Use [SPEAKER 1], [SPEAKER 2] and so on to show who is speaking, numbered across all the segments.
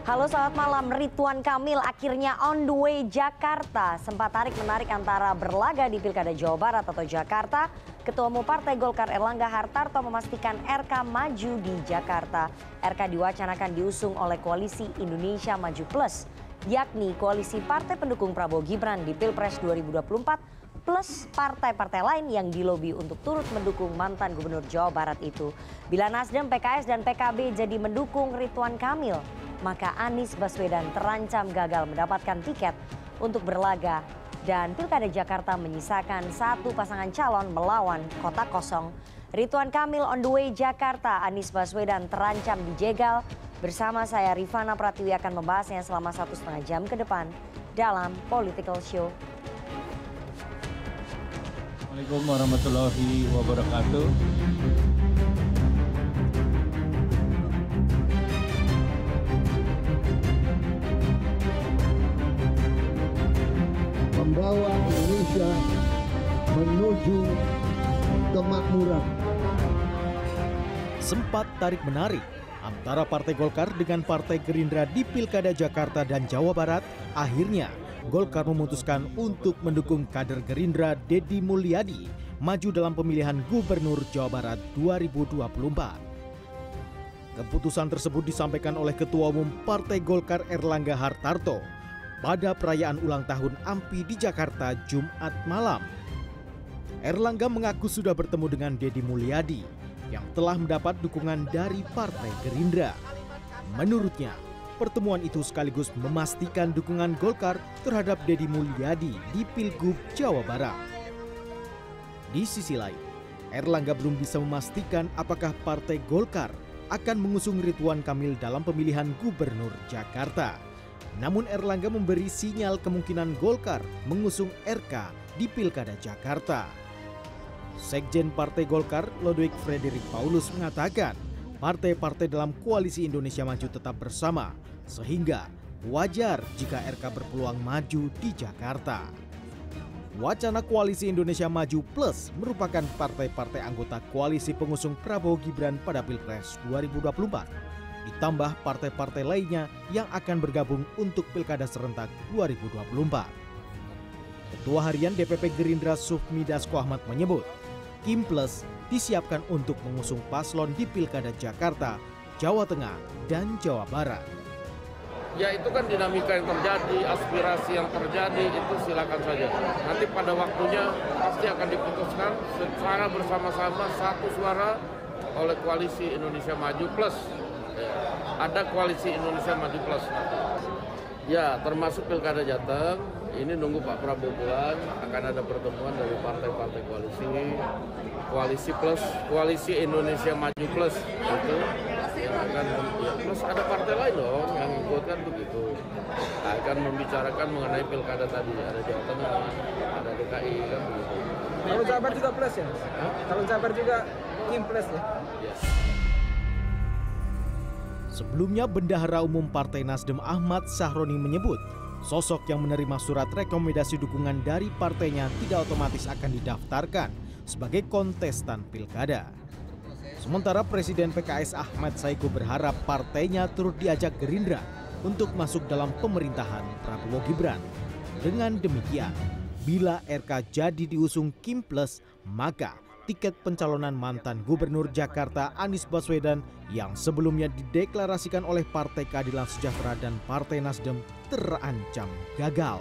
[SPEAKER 1] Halo, selamat malam. Ridwan Kamil akhirnya on the way Jakarta. Sempat tarik-menarik antara berlaga di Pilkada Jawa Barat atau Jakarta. Ketua Umum Partai Golkar Erlangga Hartarto memastikan RK maju di Jakarta. RK diwacanakan diusung oleh Koalisi Indonesia Maju Plus, yakni koalisi partai pendukung Prabowo Gibran di Pilpres 2024 plus partai-partai lain yang dilobi untuk turut mendukung mantan Gubernur Jawa Barat itu. Bila Nasdem, PKS, dan PKB jadi mendukung Ridwan Kamil, maka Anies Baswedan terancam gagal mendapatkan tiket untuk berlaga dan Pilkada Jakarta menyisakan satu pasangan calon melawan kota kosong. Ridwan Kamil on the way Jakarta, Anies Baswedan terancam dijegal. Bersama saya Rifana Pratiwi akan membahasnya selama 1,5 jam ke depan dalam Political Show.
[SPEAKER 2] Assalamualaikum warahmatullahi wabarakatuh.
[SPEAKER 3] Membawa Indonesia menuju kemakmuran.
[SPEAKER 4] Sempat tarik-menarik antara Partai Golkar dengan Partai Gerindra di Pilkada Jakarta dan Jawa Barat, akhirnya Golkar memutuskan untuk mendukung kader Gerindra Deddy Mulyadi maju dalam pemilihan Gubernur Jawa Barat 2024. Keputusan tersebut disampaikan oleh Ketua Umum Partai Golkar Erlangga Hartarto pada perayaan ulang tahun AMPI di Jakarta Jumat malam. Erlangga mengaku sudah bertemu dengan Deddy Mulyadi yang telah mendapat dukungan dari Partai Gerindra. Menurutnya, pertemuan itu sekaligus memastikan dukungan Golkar terhadap Deddy Mulyadi di Pilgub Jawa Barat. Di sisi lain, Erlangga belum bisa memastikan apakah Partai Golkar akan mengusung Ridwan Kamil dalam pemilihan Gubernur Jakarta. Namun Erlangga memberi sinyal kemungkinan Golkar mengusung RK di Pilkada Jakarta. Sekjen Partai Golkar, Lodewijk Frederik Paulus, mengatakan partai-partai dalam Koalisi Indonesia Maju tetap bersama, sehingga wajar jika RK berpeluang maju di Jakarta. Wacana Koalisi Indonesia Maju Plus merupakan partai-partai anggota koalisi pengusung Prabowo Gibran pada Pilpres 2024. Ditambah partai-partai lainnya yang akan bergabung untuk Pilkada Serentak 2024. Ketua Harian DPP Gerindra Sufmi Dasko Ahmad menyebut, Kim Plus disiapkan untuk mengusung paslon di Pilkada Jakarta, Jawa Tengah, dan Jawa Barat.
[SPEAKER 5] Ya itu kan dinamika yang terjadi, aspirasi yang terjadi, itu silakan saja. Nanti pada waktunya pasti akan diputuskan secara bersama-sama satu suara oleh Koalisi Indonesia Maju Plus. Ada Koalisi Indonesia Maju Plus. Ya, termasuk Pilkada Jateng. Ini nunggu Pak Prabowo pulang, akan ada pertemuan dari partai-partai Koalisi Plus, Koalisi Indonesia Maju Plus. Itu yang akan, ya, plus ada partai lain dong yang ikut kan begitu. Akan membicarakan mengenai Pilkada tadi, ada Jawa Tengah, ada DKI kan begitu.
[SPEAKER 6] Kalau Jabar juga plus ya? Kalau Jabar juga Kim Plus ya?
[SPEAKER 5] Yes.
[SPEAKER 4] Sebelumnya, Bendahara Umum Partai Nasdem Ahmad Sahroni menyebut sosok yang menerima surat rekomendasi dukungan dari partainya tidak otomatis akan didaftarkan sebagai kontestan pilkada. Sementara Presiden PKS Ahmad Saiku berharap partainya turut diajak Gerindra untuk masuk dalam pemerintahan Prabowo Gibran. Dengan demikian, bila RK jadi diusung Kim Plus, maka tiket pencalonan mantan Gubernur Jakarta Anies Baswedan yang sebelumnya dideklarasikan oleh Partai Keadilan Sejahtera dan Partai Nasdem terancam gagal.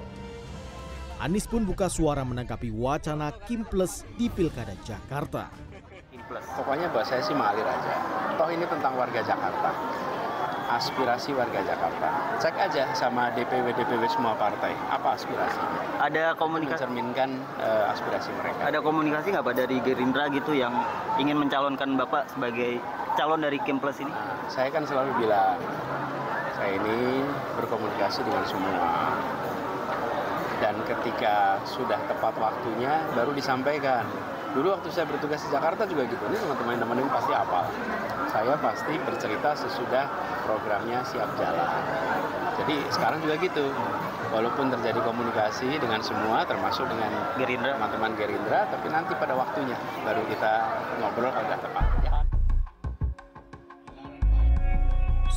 [SPEAKER 4] Anies pun buka suara menanggapi wacana Kim Plus di Pilkada Jakarta.
[SPEAKER 7] Pokoknya buat saya sih mengalir aja. Toh ini tentang warga Jakarta, aspirasi warga Jakarta. Cek aja sama DPW semua partai, apa aspirasinya.
[SPEAKER 8] Ada komunikasi
[SPEAKER 7] mencerminkan aspirasi mereka.
[SPEAKER 8] Ada komunikasi nggak Pak dari Gerindra gitu yang ingin mencalonkan Bapak sebagai calon dari Kim Plus ini?
[SPEAKER 7] Nah, saya kan selalu bilang, saya ini berkomunikasi dengan semua. Dan ketika sudah tepat waktunya baru disampaikan. Dulu waktu saya bertugas di Jakarta juga gitu, ini teman-teman ini pasti hafal. Saya pasti bercerita sesudah programnya siap jalan. Jadi sekarang juga gitu, walaupun terjadi komunikasi dengan semua, termasuk dengan Gerindra, teman-teman Gerindra, tapi nanti pada waktunya baru kita ngobrol kalau sudah tepat.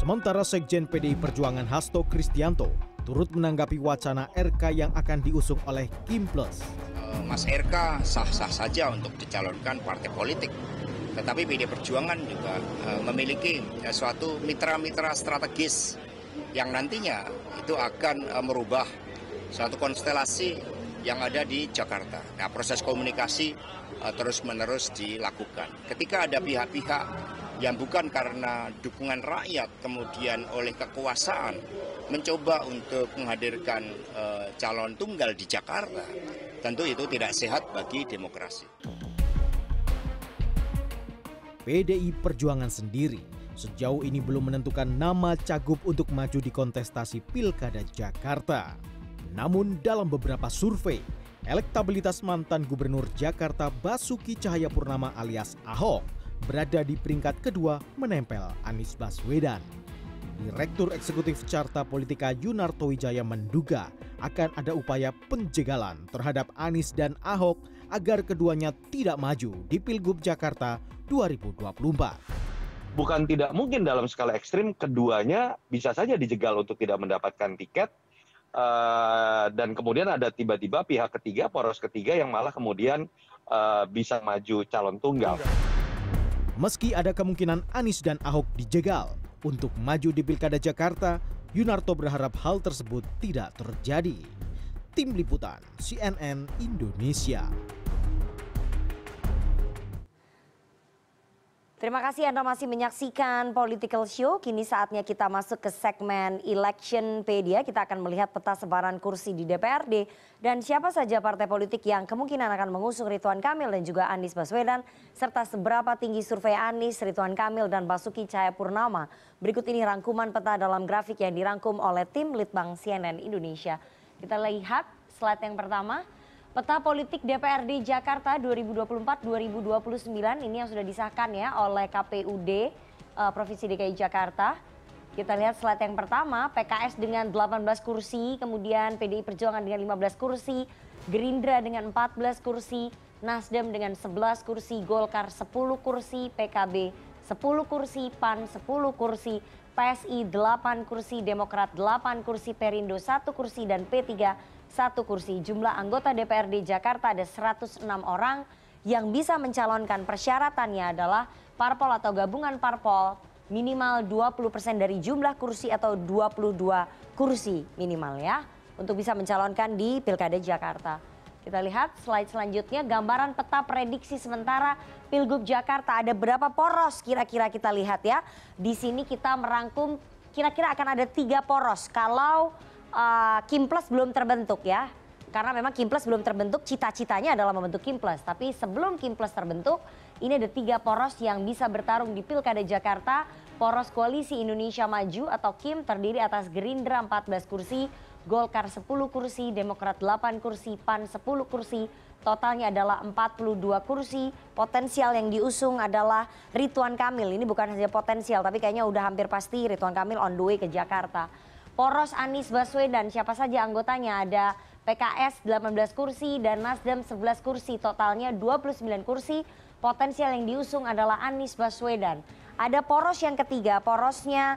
[SPEAKER 4] Sementara Sekjen PDI Perjuangan Hasto Kristianto turut menanggapi wacana RK yang akan diusung oleh Kim Plus.
[SPEAKER 9] Mas RK sah-sah saja untuk dicalonkan partai politik. Tetapi PDI Perjuangan juga memiliki suatu mitra-mitra strategis yang nantinya itu akan merubah suatu konstelasi yang ada di Jakarta. Nah, proses komunikasi terus-menerus dilakukan. Ketika ada pihak-pihak yang bukan karena dukungan rakyat, kemudian oleh kekuasaan, mencoba untuk menghadirkan calon tunggal di Jakarta, tentu itu tidak sehat bagi demokrasi.
[SPEAKER 4] PDI Perjuangan sendiri sejauh ini belum menentukan nama cagup untuk maju di kontestasi Pilkada Jakarta. Namun dalam beberapa survei, elektabilitas mantan Gubernur Jakarta Basuki Cahayapurnama alias Ahok berada di peringkat kedua menempel Anies Baswedan. Direktur Eksekutif Carta Politika Yunarto Wijaya menduga akan ada upaya penjegalan terhadap Anies dan Ahok agar keduanya tidak maju di Pilgub Jakarta 2024.
[SPEAKER 10] Bukan tidak mungkin dalam skala ekstrim keduanya bisa saja dijegal untuk tidak mendapatkan tiket dan kemudian ada tiba-tiba pihak ketiga, poros ketiga yang malah kemudian bisa maju calon tunggal.
[SPEAKER 4] Meski ada kemungkinan Anies dan Ahok dijegal untuk maju di Pilkada Jakarta, Yunarto berharap hal tersebut tidak terjadi. Tim Liputan CNN Indonesia.
[SPEAKER 1] Terima kasih Anda masih menyaksikan Political Show. Kini saatnya kita masuk ke segmen Electionpedia. Kita akan melihat peta sebaran kursi di DPRD dan siapa saja partai politik yang kemungkinan akan mengusung Ridwan Kamil dan juga Anies Baswedan, serta seberapa tinggi survei Anies, Ridwan Kamil, dan Basuki Cahayapurnama. Berikut ini rangkuman peta dalam grafik yang dirangkum oleh tim Litbang CNN Indonesia. Kita lihat slide yang pertama. Peta politik DPRD Jakarta 2024-2029 ini yang sudah disahkan ya oleh KPUD Provinsi DKI Jakarta. Kita lihat slide yang pertama, PKS dengan 18 kursi, kemudian PDI Perjuangan dengan 15 kursi, Gerindra dengan 14 kursi, Nasdem dengan 11 kursi, Golkar 10 kursi, PKB 10 kursi, PAN 10 kursi, PSI 8 kursi, Demokrat 8 kursi, Perindo 1 kursi, dan P3 1 kursi. Jumlah anggota DPRD Jakarta ada 106 orang yang bisa mencalonkan. Persyaratannya adalah parpol atau gabungan parpol minimal 20% dari jumlah kursi atau 22 kursi minimal ya untuk bisa mencalonkan di Pilkada Jakarta. Kita lihat slide selanjutnya, gambaran peta prediksi sementara Pilgub Jakarta. Ada berapa poros kira-kira kita lihat ya. Di sini kita merangkum kira-kira akan ada 3 poros kalau Kim Plus belum terbentuk ya. Karena memang Kim Plus belum terbentuk, cita-citanya adalah membentuk Kim Plus. Tapi sebelum Kim Plus terbentuk, ini ada 3 poros yang bisa bertarung di Pilkada Jakarta. Poros Koalisi Indonesia Maju atau KIM terdiri atas Gerindra 14 kursi, Golkar 10 kursi, Demokrat 8 kursi, PAN 10 kursi. Totalnya adalah 42 kursi. Potensial yang diusung adalah Ridwan Kamil. Ini bukan saja potensial, tapi kayaknya udah hampir pasti Ridwan Kamil on the way ke Jakarta. Poros Anies Baswedan, siapa saja anggotanya? Ada PKS 18 kursi dan Nasdem 11 kursi. Totalnya 29 kursi. Potensial yang diusung adalah Anies Baswedan. Ada poros yang ketiga, porosnya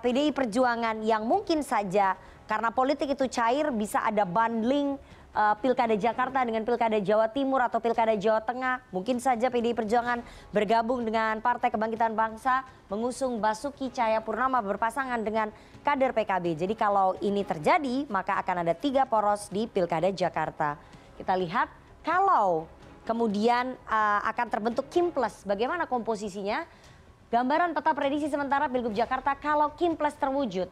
[SPEAKER 1] PDI Perjuangan yang mungkin saja karena politik itu cair bisa ada bundling Pilkada Jakarta dengan Pilkada Jawa Timur atau Pilkada Jawa Tengah. Mungkin saja PDI Perjuangan bergabung dengan Partai Kebangkitan Bangsa mengusung Basuki Cahayapurnama berpasangan dengan kader PKB. Jadi kalau ini terjadi maka akan ada 3 poros di Pilkada Jakarta. Kita lihat kalau kemudian akan terbentuk Kim Plus, bagaimana komposisinya? Gambaran peta prediksi sementara Pilgub Jakarta kalau Kim Plus terwujud.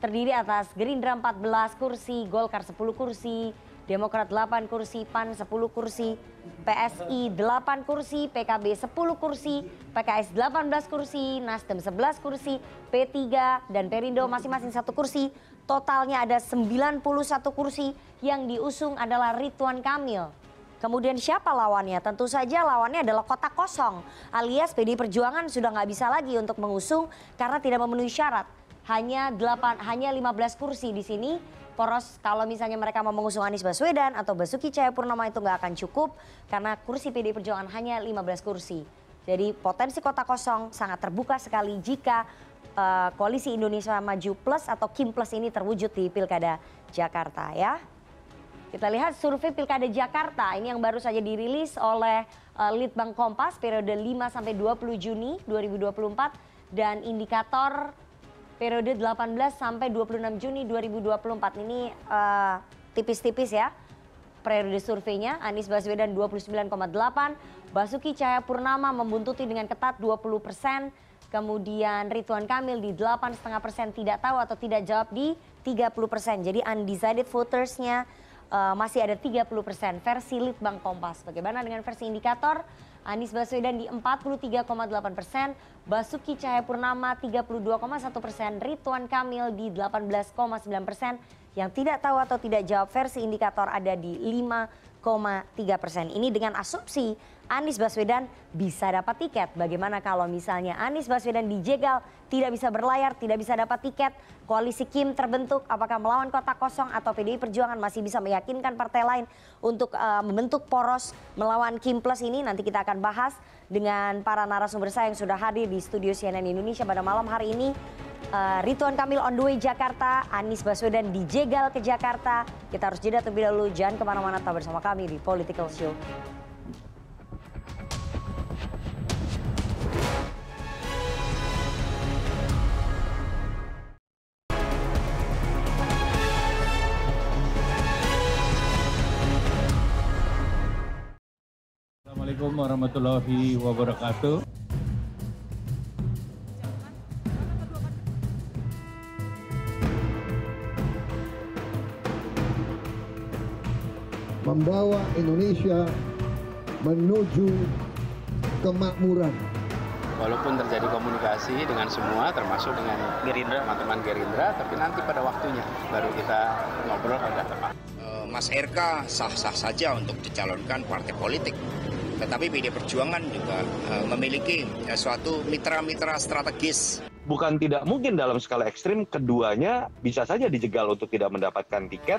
[SPEAKER 1] Terdiri atas Gerindra 14 kursi, Golkar 10 kursi, Demokrat 8 kursi, PAN 10 kursi, PSI 8 kursi, PKB 10 kursi, PKS 18 kursi, Nasdem 11 kursi, P3 dan Perindo masing-masing 1 kursi. Totalnya ada 91 kursi yang diusung adalah Ridwan Kamil. Kemudian siapa lawannya? Tentu saja lawannya adalah kotak kosong alias PDI Perjuangan sudah nggak bisa lagi untuk mengusung karena tidak memenuhi syarat. Hanya 15 kursi di sini. Poros kalau misalnya mereka mau mengusung Anies Baswedan atau Basuki Cahayapurnama itu nggak akan cukup karena kursi PDI Perjuangan hanya 15 kursi. Jadi potensi kota kosong sangat terbuka sekali jika Koalisi Indonesia Maju Plus atau KIM Plus ini terwujud di Pilkada Jakarta ya. Kita lihat survei Pilkada Jakarta ini yang baru saja dirilis oleh Litbang Kompas periode 5 sampai 20 Juni 2024 dan indikator periode 18 sampai 26 Juni 2024 ini tipis-tipis ya. Periode surveinya Anies Baswedan 29,8, Basuki Cahayapurnama membuntuti dengan ketat 20%, kemudian Ridwan Kamil di 8,5% tidak tahu atau tidak jawab di 30%. Jadi undecided votersnya masih ada 30% versi Litbang Kompas. Bagaimana dengan versi indikator? Anies Baswedan di 43,8%, Basuki Cahayapurnama 32,1%, Ridwan Kamil di 18,9%. Yang tidak tahu atau tidak jawab versi indikator ada di 5,3%. Ini dengan asumsi Anies Baswedan bisa dapat tiket. Bagaimana kalau misalnya Anies Baswedan dijegal, tidak bisa berlayar, tidak bisa dapat tiket, koalisi KIM terbentuk, apakah melawan kotak kosong atau PDI Perjuangan masih bisa meyakinkan partai lain untuk membentuk poros melawan KIM Plus ini? Nanti kita akan bahas dengan para narasumber saya yang sudah hadir di studio CNN Indonesia pada malam hari ini. Ridwan Kamil on the way Jakarta, Anies Baswedan dijegal ke Jakarta. Kita harus jeda terlebih dahulu, jangan kemana-mana, tetap bersama kami di Political Show.
[SPEAKER 2] Assalamualaikum warahmatullahi wabarakatuh.
[SPEAKER 3] Membawa Indonesia menuju kemakmuran.
[SPEAKER 7] Walaupun terjadi komunikasi dengan semua, termasuk dengan Gerindra, teman-teman Gerindra, tapi nanti pada waktunya baru kita ngobrol pada tepat.
[SPEAKER 9] Mas RK sah-sah saja untuk dicalonkan partai politik. Tetapi PD Perjuangan juga memiliki suatu mitra-mitra strategis.
[SPEAKER 10] Bukan tidak mungkin dalam skala ekstrim keduanya bisa saja dijegal untuk tidak mendapatkan tiket.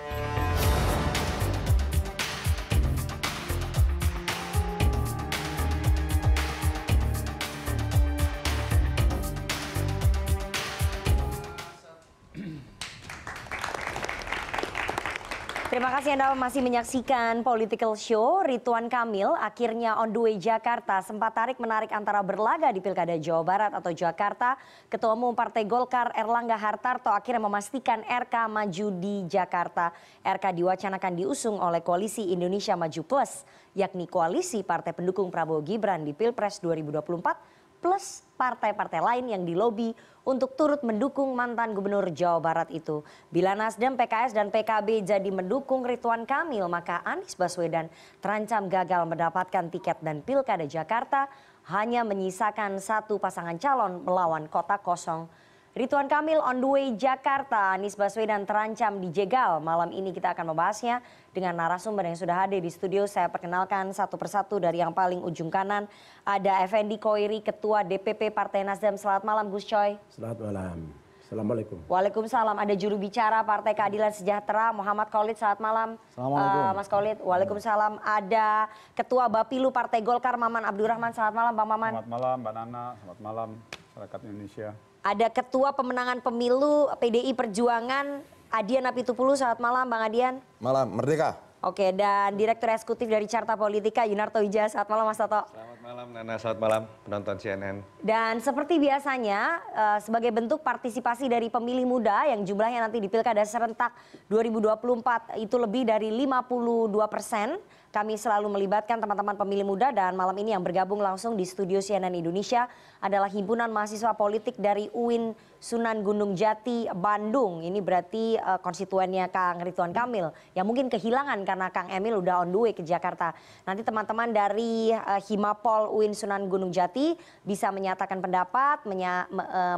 [SPEAKER 1] Terima kasih Anda masih menyaksikan Political Show. Ridwan Kamil akhirnya on the way Jakarta, sempat tarik-menarik antara berlaga di Pilkada Jawa Barat atau Jakarta. Ketua Umum Partai Golkar Erlangga Hartarto akhirnya memastikan RK maju di Jakarta. RK diwacanakan diusung oleh Koalisi Indonesia Maju Plus, yakni koalisi partai pendukung Prabowo Gibran di Pilpres 2024 plus partai-partai lain yang dilobi untuk turut mendukung mantan gubernur Jawa Barat itu. Bila Nasdem, PKS, dan PKB jadi mendukung Ridwan Kamil, maka Anies Baswedan terancam gagal mendapatkan tiket dan Pilkada Jakarta hanya menyisakan satu pasangan calon melawan kotak kosong. Ridwan Kamil on the way Jakarta, Anies Baswedan terancam dijegal. Malam ini kita akan membahasnya dengan narasumber yang sudah hadir di studio. Saya perkenalkan satu persatu dari yang paling ujung kanan. Ada Effendi Koiri, Ketua DPP Partai Nasdem. Selamat malam Gus Coy.
[SPEAKER 11] Selamat malam. Assalamualaikum.
[SPEAKER 1] Waalaikumsalam. Ada juru bicara Partai Keadilan Sejahtera Muhammad Khalid. Selamat malam.
[SPEAKER 11] Assalamualaikum.
[SPEAKER 1] Mas Khalid. Waalaikumsalam. Ada Ketua Bapilu Partai Golkar Maman Abdurrahman. Selamat malam Bang Maman.
[SPEAKER 12] Selamat malam Mbak Nana. Selamat malam masyarakat Indonesia.
[SPEAKER 1] Ada Ketua Pemenangan Pemilu PDI Perjuangan Adian Apitupulu. Selamat malam Bang Adian.
[SPEAKER 13] Malam, merdeka.
[SPEAKER 1] Oke, dan Direktur Eksekutif dari Carta Politika Yunarto Wijaya. Selamat malam Mas Toto.
[SPEAKER 13] Selamat malam Nana, selamat malam penonton CNN.
[SPEAKER 1] Dan seperti biasanya sebagai bentuk partisipasi dari pemilih muda yang jumlahnya nanti di Pilkada serentak 2024 itu lebih dari 52%. Kami selalu melibatkan teman-teman pemilih muda dan malam ini yang bergabung langsung di studio CNN Indonesia adalah Himpunan Mahasiswa Politik dari UIN Sunan Gunung Jati, Bandung. Ini berarti konstituennya Kang Ridwan Kamil yang mungkin kehilangan karena Kang Emil udah on the way ke Jakarta. Nanti teman-teman dari Himapol UIN Sunan Gunung Jati bisa menyatakan pendapat,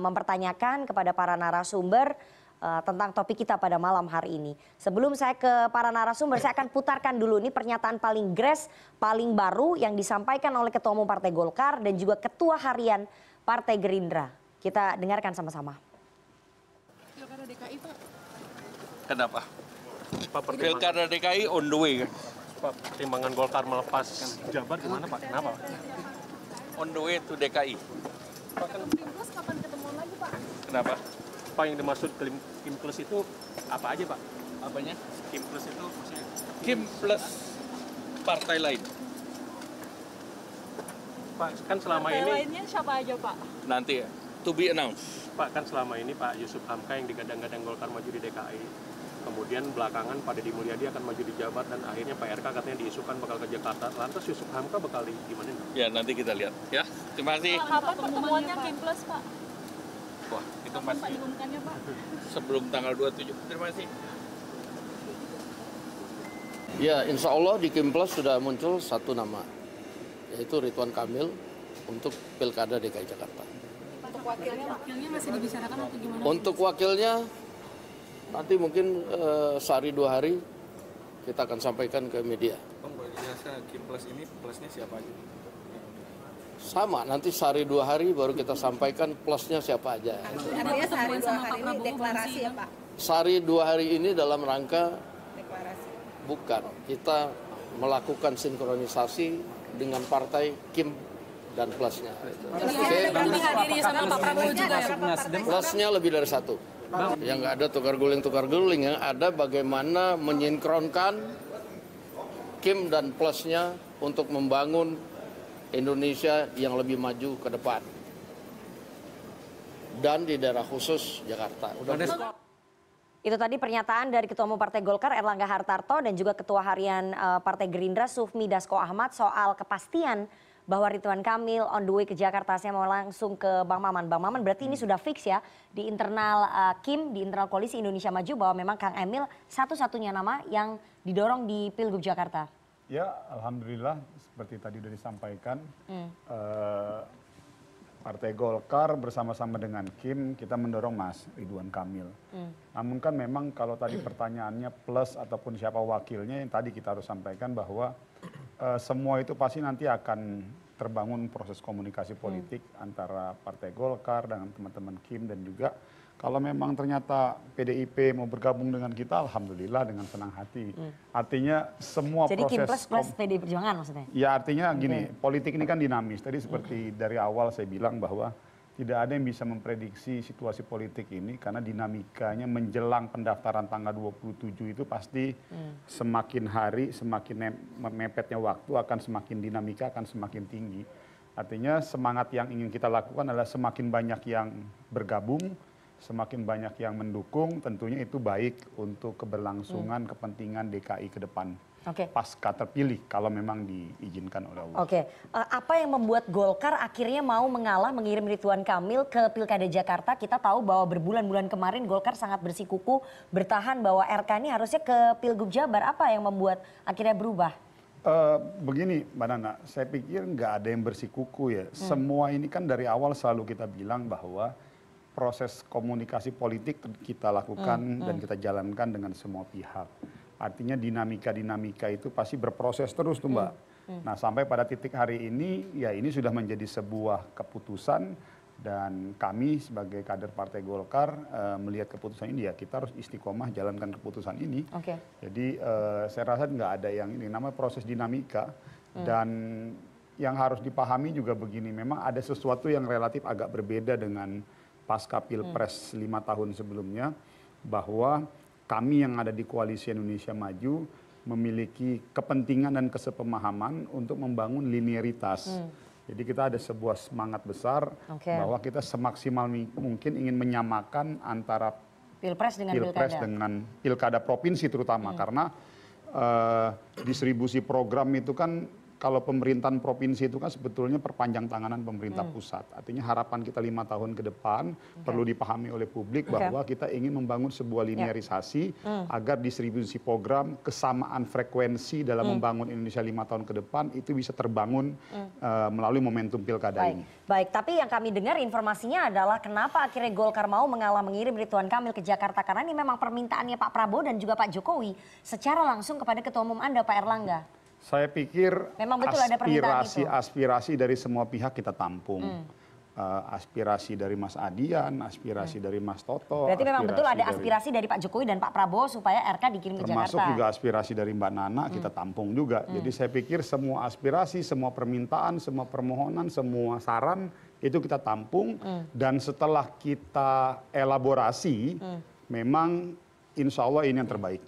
[SPEAKER 1] mempertanyakan kepada para narasumber tentang topik kita pada malam hari ini. Sebelum saya ke para narasumber, saya akan putarkan dulu ini pernyataan paling gres, paling baru yang disampaikan oleh Ketua Umum Partai Golkar dan juga Ketua Harian Partai Gerindra. Kita dengarkan sama-sama.
[SPEAKER 14] Pilkada DKI Pak.
[SPEAKER 15] Kenapa? Pilkada DKI on the way kan?
[SPEAKER 16] Pak, pertimbangan Golkar melepas jabat gimana Pak? Kenapa?
[SPEAKER 15] On the way to DKI.
[SPEAKER 14] Pilpres kapan ketemu lagi Pak?
[SPEAKER 16] Kenapa? Pak, yang dimaksud Kim Plus itu apa aja, Pak?
[SPEAKER 15] Apanya?
[SPEAKER 16] Kim Plus itu maksudnya?
[SPEAKER 15] Kim plus partai lain.
[SPEAKER 16] Pak, kan selama
[SPEAKER 14] Partai
[SPEAKER 16] ini...
[SPEAKER 14] lainnya siapa aja, Pak?
[SPEAKER 15] Nanti ya, to be announced.
[SPEAKER 16] Pak, kan selama ini Pak Yusuf Hamka yang digadang-gadang Golkar maju di DKI. Kemudian belakangan Pak Deddy Mulyadi akan maju di Jabar dan akhirnya Pak RK katanya diisukan bakal ke Jakarta. Lantas Yusuf Hamka bakal gimana?
[SPEAKER 15] Ya, nanti kita lihat. Ya, terima kasih.
[SPEAKER 14] Kapan pertemuannya Kim Plus, Pak?
[SPEAKER 15] Wah, itu
[SPEAKER 14] Kapan
[SPEAKER 15] masih
[SPEAKER 14] diumumkannya, Pak?
[SPEAKER 15] sebelum tanggal 27. Terima kasih.
[SPEAKER 5] Ya, insya Allah di Kim Plus sudah muncul satu nama, yaitu Ridwan Kamil untuk Pilkada DKI Jakarta.
[SPEAKER 14] Untuk wakilnya masih dibicarakan atau gimana?
[SPEAKER 5] Untuk wakilnya nanti mungkin sehari 2 hari kita akan sampaikan ke media.
[SPEAKER 13] Bang, boleh jelaskan Kim Plus ini plusnya siapa aja?
[SPEAKER 5] Sama, nanti sehari 2 hari baru kita sampaikan plusnya siapa aja.
[SPEAKER 14] Artinya sehari 2 hari ini deklarasi ya, Pak?
[SPEAKER 5] Sehari 2 hari ini dalam rangka bukan, kita melakukan sinkronisasi dengan partai Kim dan plusnya.
[SPEAKER 14] Dihadiri sama Pak Prabowo juga ya, Pak?
[SPEAKER 5] Plusnya lebih dari 1. Yang nggak ada tukar guling, yang ada bagaimana menyinkronkan Kim dan plusnya untuk membangun Indonesia yang lebih maju ke depan. Dan di daerah khusus Jakarta.
[SPEAKER 1] Itu tadi pernyataan dari Ketua Umum Partai Golkar Erlangga Hartarto dan juga Ketua Harian Partai Gerindra Sufmi Dasko Ahmad soal kepastian bahwa Ridwan Kamil on the way ke Jakarta. Saya mau langsung ke Bang Maman. Bang Maman, berarti ini sudah fix ya di internal Kim, di internal Koalisi Indonesia Maju bahwa memang Kang Emil satu-satunya nama yang didorong di Pilgub Jakarta.
[SPEAKER 12] Ya, alhamdulillah seperti tadi sudah disampaikan. Partai Golkar bersama-sama dengan Kim, kita mendorong Mas Ridwan Kamil. Namun kan memang kalau tadi pertanyaannya plus ataupun siapa wakilnya, yang tadi kita harus sampaikan bahwa semua itu pasti nanti akan terbangun proses komunikasi politik antara Partai Golkar dengan teman-teman Kim dan juga kalau memang ternyata PDIP mau bergabung dengan kita, alhamdulillah dengan senang hati. Artinya semua
[SPEAKER 1] jadi
[SPEAKER 12] proses...
[SPEAKER 1] Kim plus PDI Perjuangan maksudnya?
[SPEAKER 12] Ya artinya gini, politik ini kan dinamis. Tadi seperti dari awal saya bilang bahwa tidak ada yang bisa memprediksi situasi politik ini karena dinamikanya menjelang pendaftaran tanggal 27 itu pasti semakin hari, semakin mepetnya waktu akan semakin dinamika, akan semakin tinggi. Artinya semangat yang ingin kita lakukan adalah semakin banyak yang bergabung, semakin banyak yang mendukung, tentunya itu baik untuk keberlangsungan kepentingan DKI ke depan. Pasca terpilih kalau memang diizinkan oleh Allah.
[SPEAKER 1] Apa yang membuat Golkar akhirnya mau mengalah mengirim Ridwan Kamil ke Pilkada Jakarta? Kita tahu bahwa berbulan-bulan kemarin Golkar sangat bersikukuh bertahan bahwa RK ini harusnya ke Pilgub Jabar. Apa yang membuat akhirnya berubah?
[SPEAKER 12] Begini Mbak Nana, saya pikir nggak ada yang bersikukuh ya. Semua ini kan dari awal selalu kita bilang bahwa proses komunikasi politik kita lakukan dan kita jalankan dengan semua pihak. Artinya dinamika-dinamika itu pasti berproses terus tuh Mbak. Nah sampai pada titik hari ini, ya ini sudah menjadi sebuah keputusan dan kami sebagai kader Partai Golkar melihat keputusan ini ya kita harus istiqomah jalankan keputusan ini. Jadi saya rasa nggak ada yang ini, namanya proses dinamika dan yang harus dipahami juga begini, memang ada sesuatu yang relatif agak berbeda dengan pasca Pilpres 5 tahun sebelumnya, bahwa kami yang ada di Koalisi Indonesia Maju memiliki kepentingan dan kesepemahaman untuk membangun linearitas. Jadi kita ada sebuah semangat besar bahwa kita semaksimal mungkin ingin menyamakan antara
[SPEAKER 1] Pilpres
[SPEAKER 12] dengan Pilkada provinsi terutama, karena distribusi program itu kan kalau pemerintahan provinsi itu kan sebetulnya perpanjang tanganan pemerintah pusat. Artinya harapan kita 5 tahun ke depan perlu dipahami oleh publik bahwa kita ingin membangun sebuah linearisasi agar distribusi program, kesamaan frekuensi dalam membangun Indonesia 5 tahun ke depan itu bisa terbangun melalui momentum pilkada ini.
[SPEAKER 1] Baik, tapi yang kami dengar informasinya adalah kenapa akhirnya Golkar mau mengalah mengirim Ridwan Kamil ke Jakarta, karena ini memang permintaannya Pak Prabowo dan juga Pak Jokowi secara langsung kepada Ketua Umum Anda Pak Erlangga.
[SPEAKER 12] Saya pikir
[SPEAKER 1] memang betul ada permintaan itu.
[SPEAKER 12] aspirasi dari semua pihak kita tampung. aspirasi dari Mas Adian, aspirasi dari Mas Toto.
[SPEAKER 1] Berarti memang betul ada aspirasi dari Pak Jokowi dan Pak Prabowo supaya RK dikirim ke Jakarta.
[SPEAKER 12] Termasuk juga aspirasi dari Mbak Nana kita tampung juga. Jadi saya pikir semua aspirasi, semua permintaan, semua permohonan, semua saran itu kita tampung. Dan setelah kita elaborasi, memang insya Allah ini yang terbaik.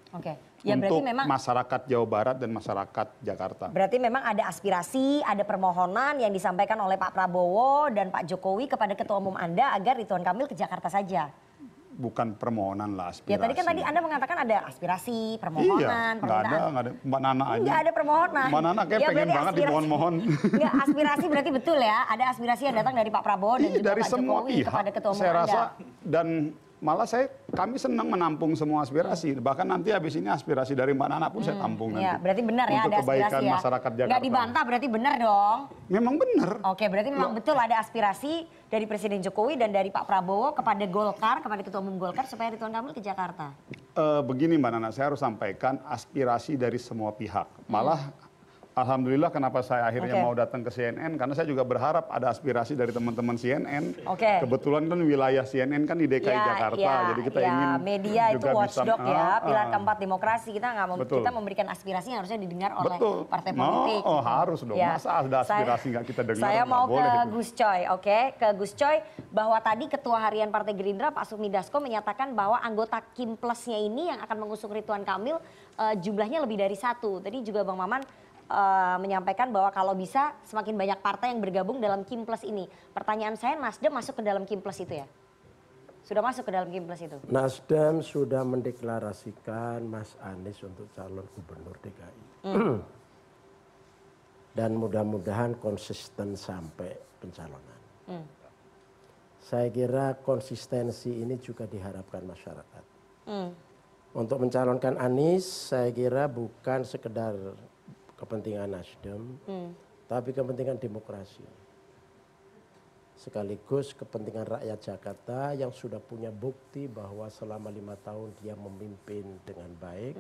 [SPEAKER 1] Ya,
[SPEAKER 12] untuk
[SPEAKER 1] memang,
[SPEAKER 12] masyarakat Jawa Barat dan masyarakat Jakarta.
[SPEAKER 1] Berarti memang ada aspirasi, ada permohonan yang disampaikan oleh Pak Prabowo dan Pak Jokowi kepada Ketua Umum Anda agar Ridwan Kamil ke Jakarta saja.
[SPEAKER 12] Bukan permohonan lah, aspirasi.
[SPEAKER 1] Ya tadi kan Anda mengatakan ada aspirasi, permohonan, permintaan.
[SPEAKER 12] Nggak ada, Mbak Nana aja.
[SPEAKER 1] Nggak ada permohonan.
[SPEAKER 12] Mbak Nana kayak pengen banget dimohon-mohon.
[SPEAKER 1] Nggak, aspirasi berarti betul ya, ada aspirasi yang datang dari Pak Prabowo dan juga
[SPEAKER 12] dari
[SPEAKER 1] Pak Jokowi kepada Ketua Umum Anda.
[SPEAKER 12] Saya rasa, dan malah kami senang menampung semua aspirasi. Bahkan nanti habis ini aspirasi dari Mbak Nana pun saya tampung nanti.
[SPEAKER 1] Ya, berarti benar ya ada aspirasi
[SPEAKER 12] kebaikan masyarakat Jakarta.
[SPEAKER 1] Nggak dibantah berarti benar dong.
[SPEAKER 12] Memang benar.
[SPEAKER 1] Oke, berarti memang betul ada aspirasi dari Presiden Jokowi dan dari Pak Prabowo kepada Golkar, kepada Ketua Umum Golkar supaya Ridwan Kamil ke Jakarta.
[SPEAKER 12] Begini Mbak Nana, saya harus sampaikan aspirasi dari semua pihak. Malah alhamdulillah kenapa saya akhirnya mau datang ke CNN, karena saya juga berharap ada aspirasi dari teman-teman CNN. Kebetulan kan wilayah CNN kan di DKI Jakarta, jadi kita ingin
[SPEAKER 1] media itu watchdog ya, pilar keempat demokrasi. Kita nggak kita memberikan aspirasi yang harusnya didengar oleh partai politik.
[SPEAKER 12] Oh harus dong, masa ada aspirasi nggak kita dengar?
[SPEAKER 1] Saya mau ke Gus Coy, ke Gus Coy, bahwa tadi Ketua Harian Partai Gerindra Pak Sufmi Dasko menyatakan bahwa anggota Kim Plusnya ini yang akan mengusung Ridwan Kamil jumlahnya lebih dari 1. Tadi juga Bang Maman menyampaikan bahwa kalau bisa semakin banyak partai yang bergabung dalam Kim Plus ini. Pertanyaan saya, Nasdem masuk ke dalam Kim Plus itu ya? Sudah masuk ke dalam Kim Plus itu?
[SPEAKER 11] Nasdem sudah mendeklarasikan Mas Anies untuk calon gubernur DKI. Dan mudah-mudahan konsisten sampai pencalonan. Saya kira konsistensi ini juga diharapkan masyarakat. Untuk mencalonkan Anies, saya kira bukan sekedar kepentingan Nasdem, tapi kepentingan demokrasi. Sekaligus kepentingan rakyat Jakarta yang sudah punya bukti bahwa selama 5 tahun dia memimpin dengan baik,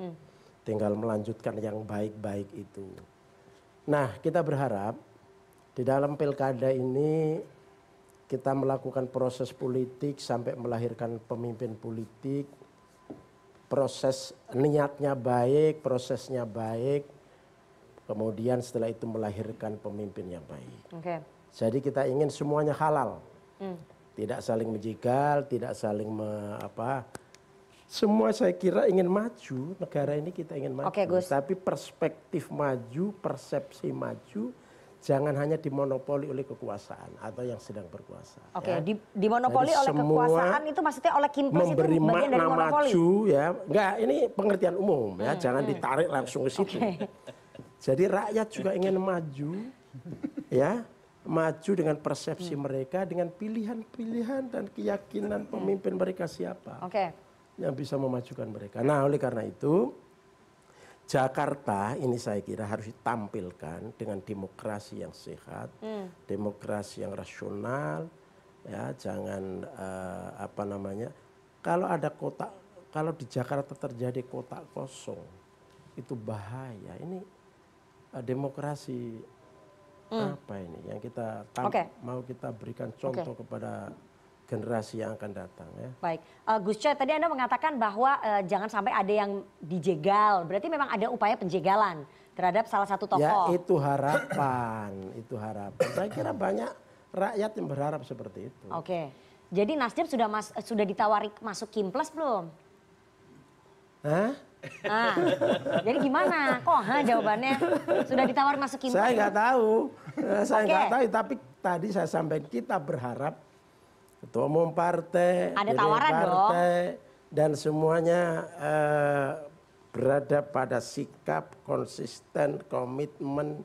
[SPEAKER 11] tinggal melanjutkan yang baik-baik itu. Nah, kita berharap di dalam pilkada ini kita melakukan proses politik sampai melahirkan pemimpin politik, proses niatnya baik, prosesnya baik, kemudian setelah itu melahirkan pemimpin yang baik. Jadi kita ingin semuanya halal, tidak saling menjegal, tidak saling semua saya kira ingin maju, negara ini kita ingin maju. Tapi perspektif maju, persepsi maju, jangan hanya dimonopoli oleh kekuasaan atau yang sedang berkuasa.
[SPEAKER 1] Dimonopoli oleh kekuasaan itu maksudnya oleh Kim Plus itu bagian dari monopoli?
[SPEAKER 11] Maju ya, enggak, ini pengertian umum ya, jangan ditarik langsung ke situ. Jadi rakyat juga ingin maju, ya, maju dengan persepsi mereka, dengan pilihan-pilihan dan keyakinan pemimpin mereka siapa yang bisa memajukan mereka. Nah, oleh karena itu, Jakarta ini saya kira harus ditampilkan dengan demokrasi yang sehat, demokrasi yang rasional, ya, jangan kalau ada kotak, kalau di Jakarta terjadi kotak kosong, itu bahaya. Ini demokrasi apa ini yang kita mau kita berikan contoh kepada generasi yang akan datang ya.
[SPEAKER 1] Baik, Gus Coy tadi Anda mengatakan bahwa jangan sampai ada yang dijegal, berarti memang ada upaya penjegalan terhadap salah satu tokoh.
[SPEAKER 11] Ya itu harapan, itu harapan. Saya kira banyak rakyat yang berharap seperti itu.
[SPEAKER 1] Jadi Nasdem sudah ditawari masuk Kim Plus belum? Jadi gimana? Jawabannya sudah ditawar masuk Kim Plus?
[SPEAKER 11] Saya nggak tahu, nggak tahu. Tapi tadi saya sampaikan kita berharap ketua umum partai,
[SPEAKER 1] ada tawaran
[SPEAKER 11] partai, dan semuanya berada pada sikap konsisten, komitmen.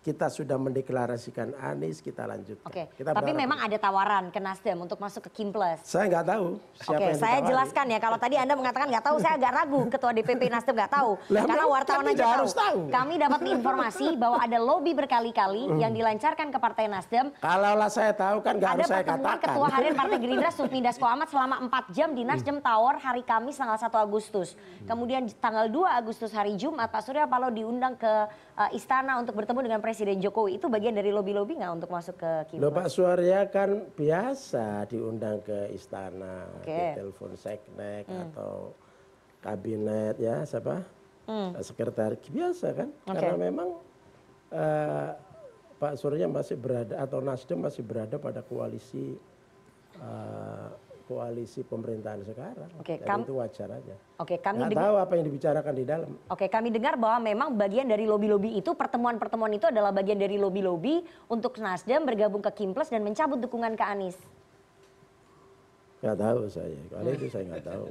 [SPEAKER 11] Kita sudah mendeklarasikan Anies, kita lanjutkan.
[SPEAKER 1] Tapi memang ada tawaran ke Nasdem untuk masuk ke Kim Plus?
[SPEAKER 11] Saya nggak tahu siapa yang
[SPEAKER 1] saya jelaskan ya. Kalau tadi Anda mengatakan nggak tahu, saya agak ragu. Ketua DPP Nasdem nggak tahu. Karena wartawan aja tahu. Kami dapat informasi bahwa ada lobby berkali-kali yang dilancarkan ke Partai Nasdem.
[SPEAKER 11] Kalaulah saya tahu kan nggak harus saya katakan.
[SPEAKER 1] Ada pertemuan Ketua Harian Partai Gerindra Sufmi Dasko Ahmad selama 4 jam di Nasdem Tower hari Kamis tanggal 1 Agustus. Kemudian tanggal 2 Agustus hari Jumat Pak Surya Paloh diundang ke istana untuk bertemu dengan Presiden Jokowi itu bagian dari lobby-lobby nggak untuk masuk ke
[SPEAKER 11] Loh,
[SPEAKER 1] Kipres?
[SPEAKER 11] Pak Surya kan biasa diundang ke istana, di telepon seknek atau kabinet ya siapa sekretaris biasa kan, karena memang Pak Surya masih berada atau Nasdem masih berada pada koalisi pemerintahan sekarang. Dan itu wajar aja.
[SPEAKER 1] Kami
[SPEAKER 11] nggak tahu apa yang dibicarakan di dalam.
[SPEAKER 1] Kami dengar bahwa memang bagian dari lobby-lobby itu, pertemuan-pertemuan itu adalah bagian dari lobby-lobby untuk Nasdem bergabung ke Kipres dan mencabut dukungan ke Anies.
[SPEAKER 11] Nggak tahu saya, kalau itu saya nggak tahu.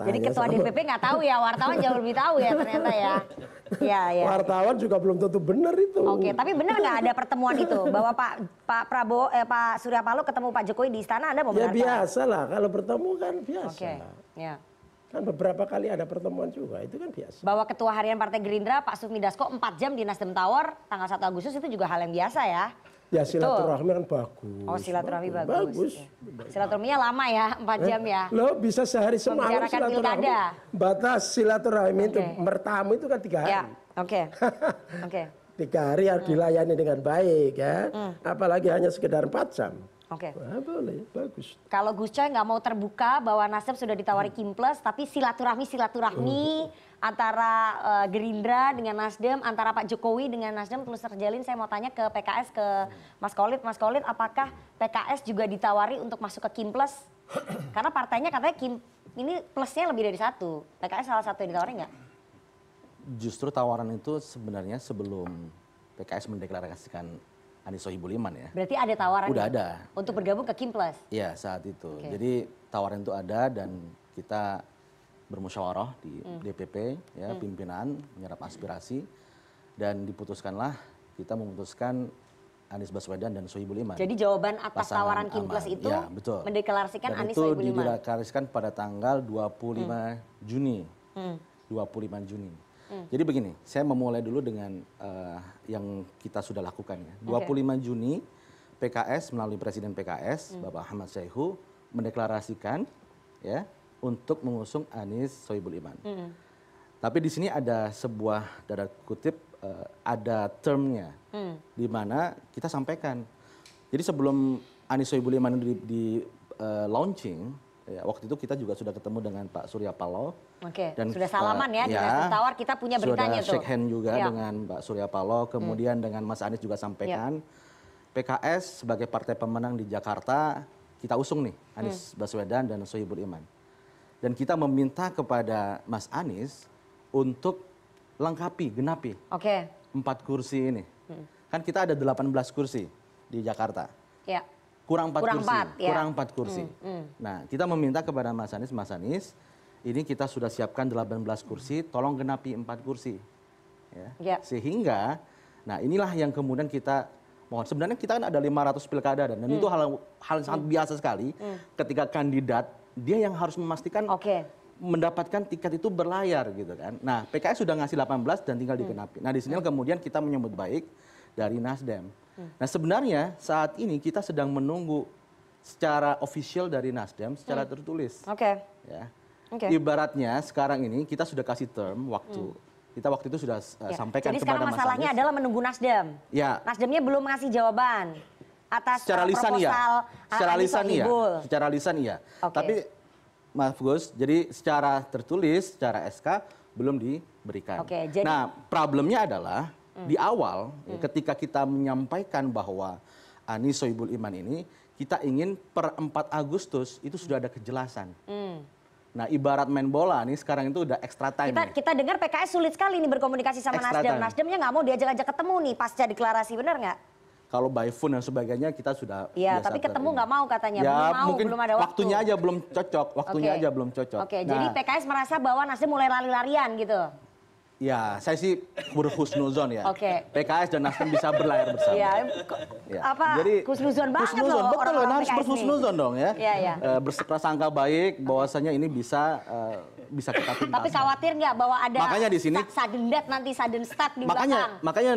[SPEAKER 1] Jadi ketua DPP nggak tahu ya, wartawan jauh lebih tahu ya ternyata ya. Ya.
[SPEAKER 11] Wartawan juga belum tentu benar itu.
[SPEAKER 1] Tapi benar nggak ada pertemuan itu bahwa Pak Prabowo, Pak Surya Paloh ketemu Pak Jokowi di istana, Anda membenarkan?
[SPEAKER 11] Ya biasa lah, kalau bertemu kan biasa.
[SPEAKER 1] Ya.
[SPEAKER 11] Kan beberapa kali ada pertemuan juga, itu kan biasa.
[SPEAKER 1] Bahwa Ketua Harian Partai Gerindra Pak Sufmi Dasko 4 jam di Nasdem Tower tanggal 1 Agustus itu juga hal yang biasa ya.
[SPEAKER 11] Ya silaturahmi kan bagus.
[SPEAKER 1] Oh silaturahmi bagus. Silaturahminya lama ya, 4 jam ya.
[SPEAKER 11] Loh bisa sehari semalam silaturahmi. Batas silaturahmi itu bertamu itu kan 3 hari.
[SPEAKER 1] Ya, oke.
[SPEAKER 11] 3 hari harus dilayani dengan baik ya. Apalagi hanya sekedar 4 jam. Nah, boleh, bagus.
[SPEAKER 1] Kalau Gus Coy nggak mau terbuka bahwa Nasdem sudah ditawari Kipres, tapi silaturahmi antara Gerindra dengan Nasdem, antara Pak Jokowi dengan Nasdem terus terjalin. Saya mau tanya ke PKS, ke Mas Khalid, apakah PKS juga ditawari untuk masuk ke Kipres? Karena partainya katanya ini plusnya lebih dari 1. PKS salah satu yang ditawari nggak?
[SPEAKER 17] Justru tawaran itu sebenarnya sebelum PKS mendeklarasikan Anies Sohibul Iman ya.
[SPEAKER 1] Berarti ada tawaran?
[SPEAKER 17] Udah ada.
[SPEAKER 1] Untuk bergabung ke Kipres?
[SPEAKER 17] Iya saat itu. Jadi tawaran itu ada dan kita bermusyawarah di DPP ya, pimpinan menyerap aspirasi dan diputuskanlah kita memutuskan Anies Baswedan dan Sohibul Iman.
[SPEAKER 1] Jadi jawaban atas tawaran Kipres itu
[SPEAKER 17] ya, betul.
[SPEAKER 1] Mendeklarasikan
[SPEAKER 17] dan
[SPEAKER 1] Anies Sohibul Iman.
[SPEAKER 17] Itu dideklarasikan pada tanggal 25 Juni. 25 Juni. Jadi begini, saya memulai dulu dengan yang kita sudah lakukan ya. 25 Juni PKS melalui Presiden PKS Bapak Ahmad Syaihu mendeklarasikan ya untuk mengusung Anies Sohibul Iman. Tapi di sini ada sebuah tanda kutip ada termnya di mana kita sampaikan. Jadi sebelum Anies Sohibul Iman di launching ya, waktu itu kita juga sudah ketemu dengan Pak Surya Paloh.
[SPEAKER 1] Dan sudah salaman ya di Nasdem Tower, kita punya beritanya
[SPEAKER 17] sudah shake hand juga dengan Pak Surya Paloh, kemudian dengan Mas Anies juga sampaikan PKS sebagai partai pemenang di Jakarta kita usung nih Anies Baswedan dan Sohibul Iman. Dan kita meminta kepada Mas Anies untuk genapi 4 kursi ini. Kan kita ada 18 kursi di Jakarta. Kurang 4 kursi. Nah, kita meminta kepada Mas Anies, ini kita sudah siapkan 18 kursi, tolong genapi 4 kursi. Ya. Sehingga, nah inilah yang kemudian kita mohon. Sebenarnya kita kan ada 500 pilkada dan itu hal sangat biasa sekali ketika kandidat, dia yang harus memastikan mendapatkan tiket itu berlayar gitu kan. Nah, PKS sudah ngasih 18 dan tinggal digenapi. Nah, di sini kemudian kita menyambut baik dari Nasdem. Nah sebenarnya saat ini kita sedang menunggu secara official dari Nasdem secara tertulis. Ya. Ibaratnya sekarang ini kita sudah kasih term waktu. Kita waktu itu sudah sampaikan kepada Mas Anies.
[SPEAKER 1] Jadi sekarang masalahnya adalah menunggu Nasdem. Nasdemnya belum ngasih jawaban atas
[SPEAKER 17] secara lisan
[SPEAKER 1] proposal
[SPEAKER 17] Secara lisan iya. Tapi maaf Gus, jadi secara tertulis, secara SK belum diberikan. Nah problemnya adalah di awal ketika kita menyampaikan bahwa Anies Sohibul Iman ini kita ingin per 4 Agustus itu sudah ada kejelasan. Nah ibarat main bola nih sekarang itu udah extra time.
[SPEAKER 1] Kita dengar PKS sulit sekali nih berkomunikasi sama Nasdem. Nasdemnya nggak mau diajak-ajak ketemu nih pasca deklarasi, benar nggak?
[SPEAKER 17] Kalau by phone dan sebagainya kita sudah.
[SPEAKER 1] Iya tapi ketemu nggak mau katanya.
[SPEAKER 17] Belum ada waktu. Waktunya aja belum cocok.
[SPEAKER 1] Jadi PKS merasa bahwa Nasdem mulai lari-larian gitu.
[SPEAKER 17] Ya, saya sih berhusnuzon ya. PKS dan Nasdem bisa berlayar bersama.
[SPEAKER 1] Jadi husnuzon banget loh.
[SPEAKER 17] Betul loh, harus berhusnuzon dong ya. Berprasangka baik bahwasanya ini bisa kita tuntaskan.
[SPEAKER 1] Tapi khawatir nggak bahwa ada
[SPEAKER 17] makanya di sini
[SPEAKER 1] sudden death nanti sudden start di belakang.
[SPEAKER 17] Makanya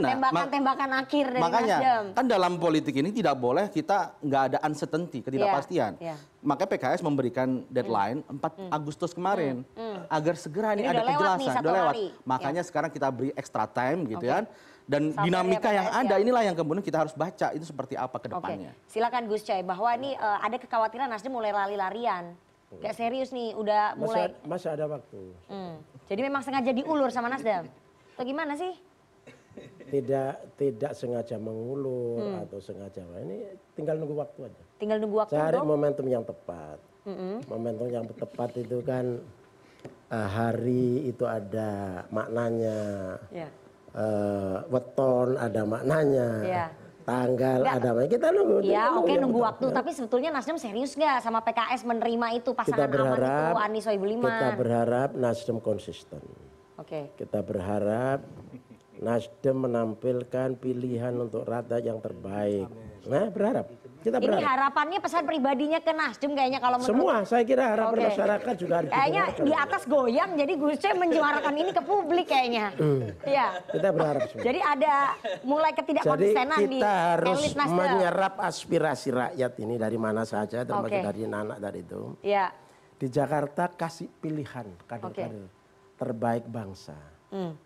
[SPEAKER 1] tembakan akhir dari Nasdem.
[SPEAKER 17] Kan dalam politik ini tidak boleh kita nggak ada uncertainty, ketidakpastian. Makanya PKS memberikan deadline 4 Agustus kemarin agar segera ini ada kejelasan. Udah lewat. Makanya sekarang kita beri extra time gitu kan. Dan
[SPEAKER 1] Sabar
[SPEAKER 17] dinamika
[SPEAKER 1] ya,
[SPEAKER 17] yang
[SPEAKER 1] PKS
[SPEAKER 17] ada
[SPEAKER 1] ya.
[SPEAKER 17] inilah yang kemudian kita harus baca itu seperti apa ke depannya.
[SPEAKER 1] Silakan Gus Coy, bahwa ini ada kekhawatiran Nasdem mulai lari-larian. Gak serius nih, udah mulai.
[SPEAKER 11] Masih ada waktu.
[SPEAKER 1] Jadi memang sengaja diulur sama Nasdem? Atau gimana sih?
[SPEAKER 11] Tidak sengaja mengulur atau sengaja. Ini tinggal nunggu waktu aja.
[SPEAKER 1] Tinggal nunggu waktu
[SPEAKER 11] Cari
[SPEAKER 1] dong?
[SPEAKER 11] momentum yang tepat. Momentum yang tepat itu kan hari itu ada maknanya.
[SPEAKER 1] Ya.
[SPEAKER 11] Weton ada maknanya.
[SPEAKER 1] Ya.
[SPEAKER 11] Tanggal ada maknanya. Kita nunggu.
[SPEAKER 1] Ya oke
[SPEAKER 11] yang
[SPEAKER 1] nunggu
[SPEAKER 11] tepat.
[SPEAKER 1] waktu, tapi sebetulnya Nasdem serius nggak sama PKS menerima itu pasangan aman itu Anies Sohibul Iman?
[SPEAKER 11] Kita berharap Nasdem konsisten.
[SPEAKER 1] Oke.
[SPEAKER 11] Kita berharap Nasdem menampilkan pilihan untuk rakyat yang terbaik. Nah, berharap. Kita
[SPEAKER 1] Ini
[SPEAKER 11] berharap.
[SPEAKER 1] harapannya pesan pribadinya ke Nasdem kayaknya kalau menurut.
[SPEAKER 11] Semua, saya kira harapan
[SPEAKER 1] Oke.
[SPEAKER 11] masyarakat juga harus
[SPEAKER 1] Kayaknya
[SPEAKER 11] didengarkan.
[SPEAKER 1] di atas goyang, jadi Gus Coy menyuarakan ini ke publik kayaknya. Iya.
[SPEAKER 11] Kita berharap semua.
[SPEAKER 1] Jadi ada mulai
[SPEAKER 11] Jadi
[SPEAKER 1] ketidakkonsistenan di
[SPEAKER 11] kita harus
[SPEAKER 1] elit Nasdem.
[SPEAKER 11] menyerap aspirasi rakyat ini dari mana saja, termasuk
[SPEAKER 1] Oke.
[SPEAKER 11] dari anak dari itu.
[SPEAKER 1] Iya.
[SPEAKER 11] Di Jakarta kasih pilihan kader-kader terbaik bangsa.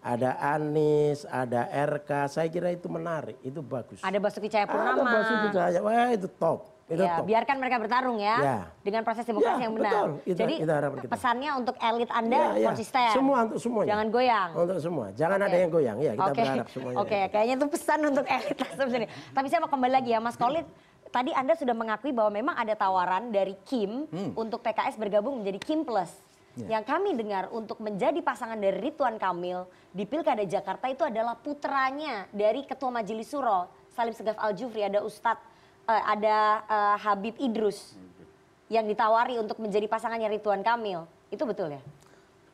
[SPEAKER 11] Ada Anies, ada RK, saya kira itu menarik, itu bagus.
[SPEAKER 1] Ada Basuki
[SPEAKER 11] Ada
[SPEAKER 1] Cahayapurnama.
[SPEAKER 11] Basuki Cahaya, wah itu top. Itu
[SPEAKER 1] Ya,
[SPEAKER 11] top.
[SPEAKER 1] biarkan mereka bertarung ya,
[SPEAKER 11] Ya.
[SPEAKER 1] dengan proses demokrasi
[SPEAKER 11] Ya,
[SPEAKER 1] yang benar.
[SPEAKER 11] betul.
[SPEAKER 1] Jadi
[SPEAKER 11] Itu harapan kita.
[SPEAKER 1] pesannya untuk elit Anda
[SPEAKER 11] Ya, ya.
[SPEAKER 1] konsisten.
[SPEAKER 11] Semua untuk semuanya.
[SPEAKER 1] Jangan goyang.
[SPEAKER 11] Untuk semua, jangan ada yang goyang. Ya, kita berharap semuanya.
[SPEAKER 1] Oke, kayaknya itu pesan untuk elit Nasdem sendiri. Tapi saya mau kembali lagi ya, Mas Khalid. Tadi Anda sudah mengakui bahwa memang ada tawaran dari Kim untuk PKS bergabung menjadi Kim Plus. Yang kami dengar untuk menjadi pasangan dari Ridwan Kamil di Pilkada Jakarta itu adalah putranya dari Ketua Majelis Suro, Salim Segaf Al-Jufri, ada ada Habib Idrus yang ditawari untuk menjadi pasangannya Ridwan Kamil. Itu betul ya?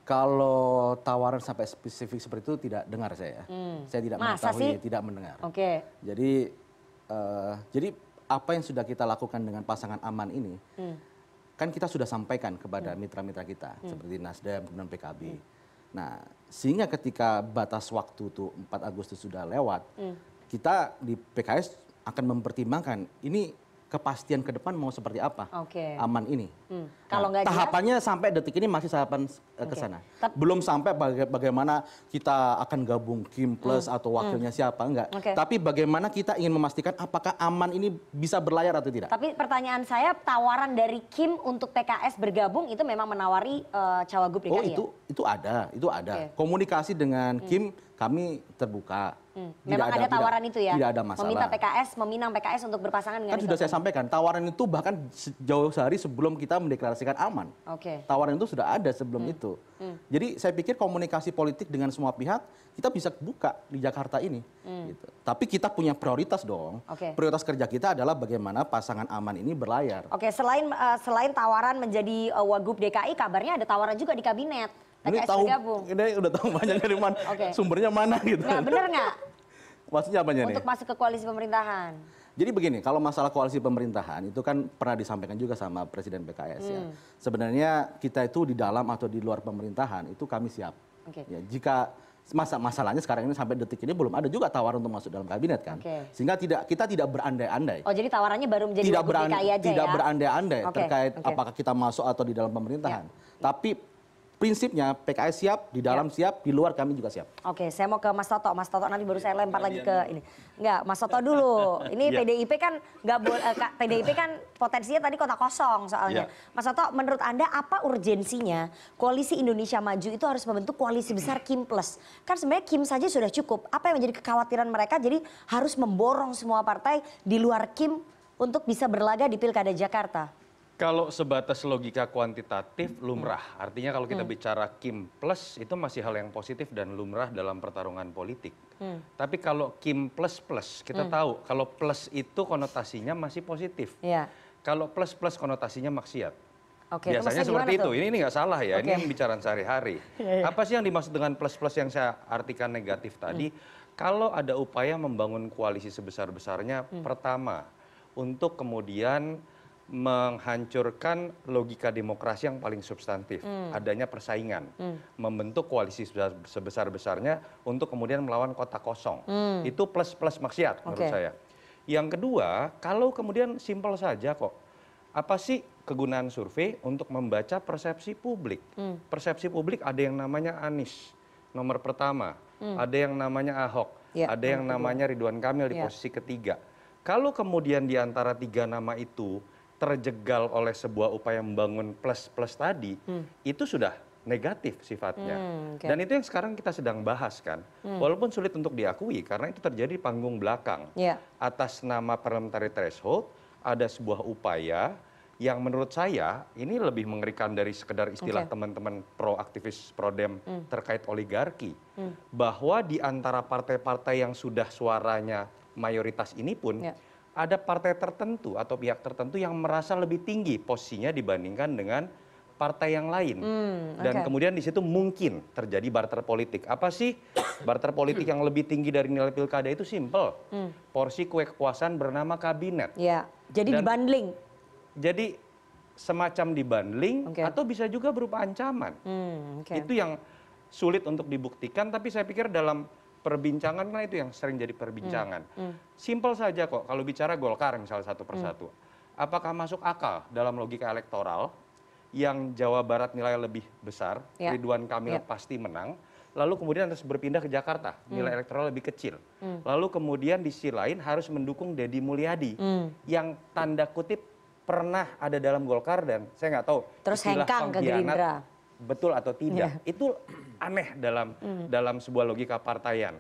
[SPEAKER 17] Kalau tawaran sampai spesifik seperti itu tidak dengar saya. Saya tidak
[SPEAKER 1] Masa
[SPEAKER 17] mengetahui,
[SPEAKER 1] sih?
[SPEAKER 17] tidak mendengar.
[SPEAKER 1] Oke.
[SPEAKER 17] Jadi apa yang sudah kita lakukan dengan pasangan aman ini, kan kita sudah sampaikan kepada mitra-mitra kita seperti Nasdem kemudian PKB. Nah, sehingga ketika batas waktu itu 4 Agustus sudah lewat, kita di PKS akan mempertimbangkan ini kepastian ke depan mau seperti apa
[SPEAKER 1] Oke.
[SPEAKER 17] aman ini.
[SPEAKER 1] Kalau nggak jelas,
[SPEAKER 17] Tahapannya sampai detik ini masih tahapan ke sana. Belum sampai bagaimana kita akan gabung Kim Plus atau wakilnya siapa, enggak.
[SPEAKER 1] Oke.
[SPEAKER 17] Tapi bagaimana kita ingin memastikan apakah aman ini bisa berlayar atau tidak.
[SPEAKER 1] tapi pertanyaan saya, tawaran dari Kim untuk PKS bergabung itu memang menawari Cawagup DKI
[SPEAKER 17] Oh
[SPEAKER 1] ya?
[SPEAKER 17] itu ada.
[SPEAKER 1] Oke.
[SPEAKER 17] Komunikasi dengan Kim kami terbuka.
[SPEAKER 1] Memang ada tawaran itu ya?
[SPEAKER 17] Tidak ada masalah.
[SPEAKER 1] Meminta PKS, meminang PKS untuk berpasangan dengan
[SPEAKER 17] Kan sudah saya
[SPEAKER 1] Ridwan
[SPEAKER 17] sampaikan, tawaran itu bahkan jauh sehari sebelum kita mendeklarasikan aman.
[SPEAKER 1] Kamil. Oke.
[SPEAKER 17] Tawaran itu sudah ada sebelum itu. Jadi saya pikir komunikasi politik dengan semua pihak kita bisa buka di Jakarta ini. Gitu. Tapi kita punya prioritas dong.
[SPEAKER 1] Oke.
[SPEAKER 17] Prioritas kerja kita adalah bagaimana pasangan aman ini berlayar.
[SPEAKER 1] Oke, selain tawaran menjadi Wagub DKI, kabarnya ada tawaran juga di kabinet. PKS bergabung.
[SPEAKER 17] Ini udah tahu banyak dari mana,
[SPEAKER 1] Oke.
[SPEAKER 17] sumbernya mana gitu.
[SPEAKER 1] Nggak, bener nggak?
[SPEAKER 17] Maksudnya apanya nih?
[SPEAKER 1] Untuk masuk ke koalisi pemerintahan.
[SPEAKER 17] Jadi begini, kalau masalah koalisi pemerintahan itu kan pernah disampaikan juga sama Presiden PKS ya. Sebenarnya kita itu di dalam atau di luar pemerintahan itu kami siap.
[SPEAKER 1] Oke.
[SPEAKER 17] Ya, jika masalahnya sekarang ini sampai detik ini belum ada juga tawaran untuk masuk dalam kabinet kan.
[SPEAKER 1] Oke.
[SPEAKER 17] Sehingga kita tidak berandai-andai.
[SPEAKER 1] Oh, jadi tawarannya baru menjadi
[SPEAKER 17] Tidak
[SPEAKER 1] Wagub DKI aja
[SPEAKER 17] tidak
[SPEAKER 1] ya?
[SPEAKER 17] berandai-andai
[SPEAKER 1] Oke,
[SPEAKER 17] terkait
[SPEAKER 1] oke.
[SPEAKER 17] apakah kita masuk atau di dalam pemerintahan. Tapi prinsipnya PKS siap, di dalam siap, di luar kami juga siap.
[SPEAKER 1] Oke, saya mau ke Mas Toto. Mas Toto nanti baru saya lempar lagi ke ini. Enggak, Mas Toto dulu. Ini
[SPEAKER 17] Iya.
[SPEAKER 1] PDIP kan nggak boleh. PDIP kan potensinya tadi kota kosong soalnya.
[SPEAKER 17] Iya.
[SPEAKER 1] Mas Toto, menurut Anda apa urgensinya koalisi Indonesia Maju itu harus membentuk koalisi besar Kim Plus? Kan sebenarnya Kim saja sudah cukup. Apa yang menjadi kekhawatiran mereka? Jadi harus memborong semua partai di luar Kim untuk bisa berlaga di Pilkada Jakarta.
[SPEAKER 18] Kalau sebatas logika kuantitatif lumrah, artinya kalau kita bicara Kim Plus itu masih hal yang positif dan lumrah dalam pertarungan politik. Tapi kalau Kim Plus Plus, kita tahu kalau plus itu konotasinya masih positif.
[SPEAKER 1] Iya.
[SPEAKER 18] Kalau plus plus konotasinya maksiat.
[SPEAKER 1] Oke,
[SPEAKER 18] Biasanya
[SPEAKER 1] maksudnya
[SPEAKER 18] seperti
[SPEAKER 1] gimana
[SPEAKER 18] itu.
[SPEAKER 1] tuh?
[SPEAKER 18] Ini nggak salah ya. Ini
[SPEAKER 1] Oke.
[SPEAKER 18] yang pembicaraan sehari-hari.
[SPEAKER 1] Iya, iya.
[SPEAKER 18] Apa sih yang dimaksud dengan plus plus yang saya artikan negatif tadi? Kalau ada upaya membangun koalisi sebesar-besarnya, pertama untuk kemudian menghancurkan logika demokrasi yang paling substantif, adanya persaingan, membentuk koalisi sebesar-besarnya untuk kemudian melawan kota kosong. Itu plus plus maksiat menurut
[SPEAKER 1] Oke.
[SPEAKER 18] saya. Yang kedua, kalau kemudian simpel saja kok, apa sih kegunaan survei untuk membaca persepsi publik? Persepsi publik ada yang namanya Anies, nomor pertama, ada yang namanya Ahok, ada yang namanya Ridwan Kamil di posisi ketiga. Kalau kemudian di antara 3 nama itu terjegal oleh sebuah upaya membangun plus-plus tadi, itu sudah negatif sifatnya. Dan itu yang sekarang kita sedang bahas kan. Walaupun sulit untuk diakui karena itu terjadi di panggung belakang. Atas nama parliamentary threshold ada sebuah upaya yang menurut saya ini lebih mengerikan dari sekedar istilah teman-teman pro-aktivis pro-dem terkait oligarki. Bahwa di antara partai-partai yang sudah suaranya mayoritas ini pun ada partai tertentu atau pihak tertentu yang merasa lebih tinggi posisinya dibandingkan dengan partai yang lain. Dan kemudian di situ mungkin terjadi barter politik. Apa sih barter politik yang lebih tinggi dari nilai pilkada? Itu simple. Porsi kue kekuasaan bernama kabinet.
[SPEAKER 1] Jadi dibundling.
[SPEAKER 18] Jadi semacam dibundling atau bisa juga berupa ancaman. Itu yang sulit untuk dibuktikan, tapi saya pikir dalam perbincangan kan itu yang sering jadi perbincangan. Simple saja kok kalau bicara Golkar misalnya satu persatu. Apakah masuk akal dalam logika elektoral yang Jawa Barat nilai lebih besar, Ridwan Kamil pasti menang, lalu kemudian harus berpindah ke Jakarta, nilai elektoral lebih kecil. Lalu kemudian di sisi lain harus mendukung Deddy Mulyadi yang tanda kutip pernah ada dalam Golkar dan saya nggak tahu
[SPEAKER 1] terus hengkang ke Gerindra
[SPEAKER 18] betul atau tidak. Itu aneh dalam sebuah logika partaian.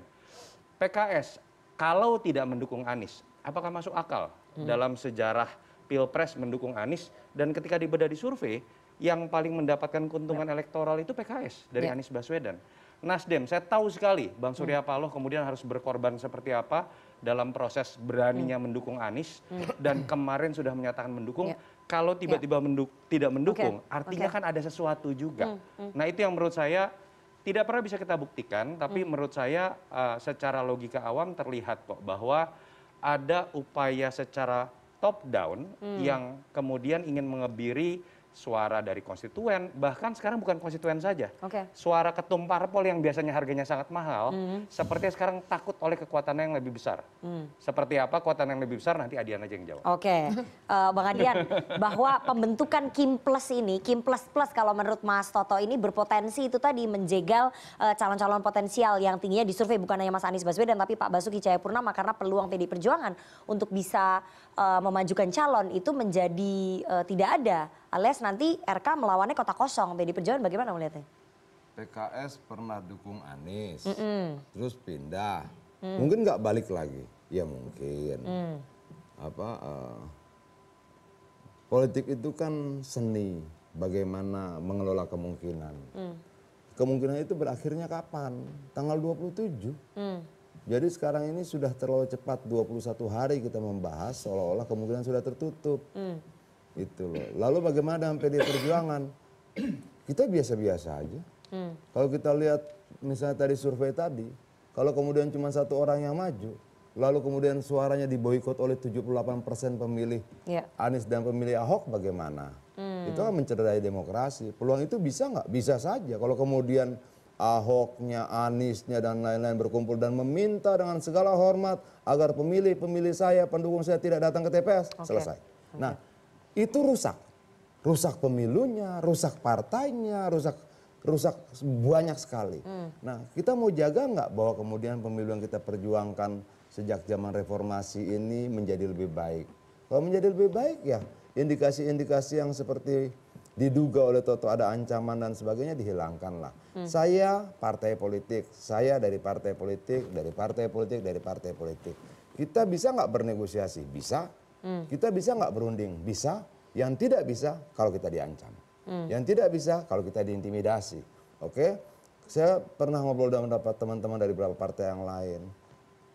[SPEAKER 18] PKS kalau tidak mendukung Anies, apakah masuk akal dalam sejarah Pilpres mendukung Anies? Dan ketika dibedah di survei, yang paling mendapatkan keuntungan elektoral itu PKS dari Anies Baswedan. Nasdem, saya tahu sekali Bang Surya Paloh kemudian harus berkorban seperti apa dalam proses beraninya mendukung Anies dan kemarin sudah menyatakan mendukung. Kalau tiba-tiba tidak mendukung, artinya kan ada sesuatu juga. Nah itu yang menurut saya tidak pernah bisa kita buktikan, tapi menurut saya secara logika awam terlihat kok bahwa ada upaya secara top down yang kemudian ingin mengebiri suara dari konstituen, bahkan sekarang bukan konstituen saja. Suara ketum parpol yang biasanya harganya sangat mahal, sepertinya sekarang takut oleh kekuatan yang lebih besar. Seperti apa kekuatan yang lebih besar, nanti Adian aja yang jawab.
[SPEAKER 1] Bang Adian, bahwa pembentukan Kim Plus ini, Kim Plus Plus kalau menurut Mas Toto ini berpotensi itu tadi menjegal calon-calon potensial yang tingginya disurvei, bukan hanya Mas Anies Baswedan, tapi Pak Basuki Cahayapurnama, karena peluang PDI Perjuangan untuk bisa memajukan calon itu menjadi tidak ada. Alias nanti RK melawannya kota kosong. PDI Perjuangan bagaimana melihatnya?
[SPEAKER 19] PKS pernah dukung Anies, terus pindah. Mungkin nggak balik lagi, ya mungkin. Politik itu kan seni, bagaimana mengelola kemungkinan. Kemungkinan itu berakhirnya kapan? Tanggal 27. Jadi sekarang ini sudah terlalu cepat, 21 hari kita membahas seolah-olah kemungkinan sudah tertutup. Itu loh. Lalu bagaimana dengan PDI Perjuangan? Kita biasa-biasa aja. Kalau kita lihat misalnya tadi survei tadi, kalau kemudian cuma satu orang yang maju, lalu kemudian suaranya diboikot oleh 78% pemilih Anies dan pemilih Ahok, bagaimana? Itu kan mencederai demokrasi. Peluang itu bisa nggak? Bisa saja. Kalau kemudian Ahoknya, Aniesnya dan lain-lain berkumpul dan meminta dengan segala hormat agar pemilih saya, pendukung saya tidak datang ke TPS, selesai. Nah, itu rusak pemilunya, rusak partainya, rusak banyak sekali. Nah, kita mau jaga nggak bahwa kemudian pemilu yang kita perjuangkan sejak zaman reformasi ini menjadi lebih baik? Kalau menjadi lebih baik ya indikasi-indikasi yang seperti diduga oleh Toto ada ancaman dan sebagainya dihilangkanlah. Saya partai politik, saya dari partai politik, dari partai politik, dari partai politik. Kita bisa nggak bernegosiasi? Bisa. Kita bisa nggak berunding? Bisa. Yang tidak bisa kalau kita diancam. Yang tidak bisa kalau kita diintimidasi. Oke? Saya pernah ngobrol dan mendapat teman-teman dari beberapa partai yang lain.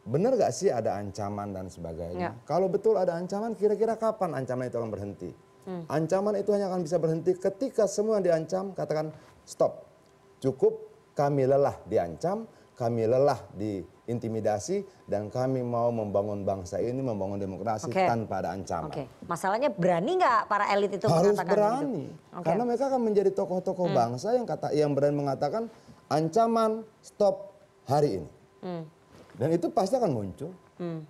[SPEAKER 19] Benar gak sih ada ancaman dan sebagainya? Kalau betul ada ancaman, kira-kira kapan ancaman itu akan berhenti? Ancaman itu hanya akan bisa berhenti ketika semua yang diancam katakan stop. Cukup, kami lelah diancam, kami lelah diintimidasi, dan kami mau membangun bangsa ini, membangun demokrasi tanpa ada ancaman.
[SPEAKER 1] Masalahnya berani nggak para elit itu
[SPEAKER 19] harus
[SPEAKER 1] mengatakan
[SPEAKER 19] berani.
[SPEAKER 1] Gitu?
[SPEAKER 19] Karena mereka akan menjadi tokoh-tokoh bangsa yang berani mengatakan ancaman stop hari ini. Dan itu pasti akan muncul.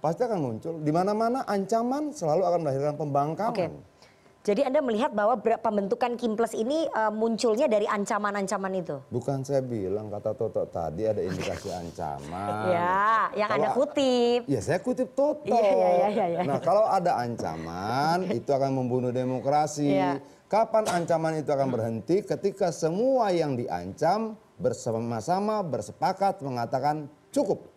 [SPEAKER 19] Pasti akan muncul. Di mana-mana ancaman selalu akan melahirkan pembangkangan.
[SPEAKER 1] Jadi Anda melihat bahwa pembentukan Kimples ini munculnya dari ancaman-ancaman itu?
[SPEAKER 19] Bukan saya bilang, kata Toto tadi ada indikasi ancaman.
[SPEAKER 1] Ya, yang Anda kutip.
[SPEAKER 19] Ya saya kutip Toto.
[SPEAKER 1] Iya.
[SPEAKER 19] Nah kalau ada ancaman itu akan membunuh demokrasi.
[SPEAKER 1] Iya.
[SPEAKER 19] Kapan ancaman itu akan berhenti? Ketika semua yang diancam bersama-sama bersepakat mengatakan cukup.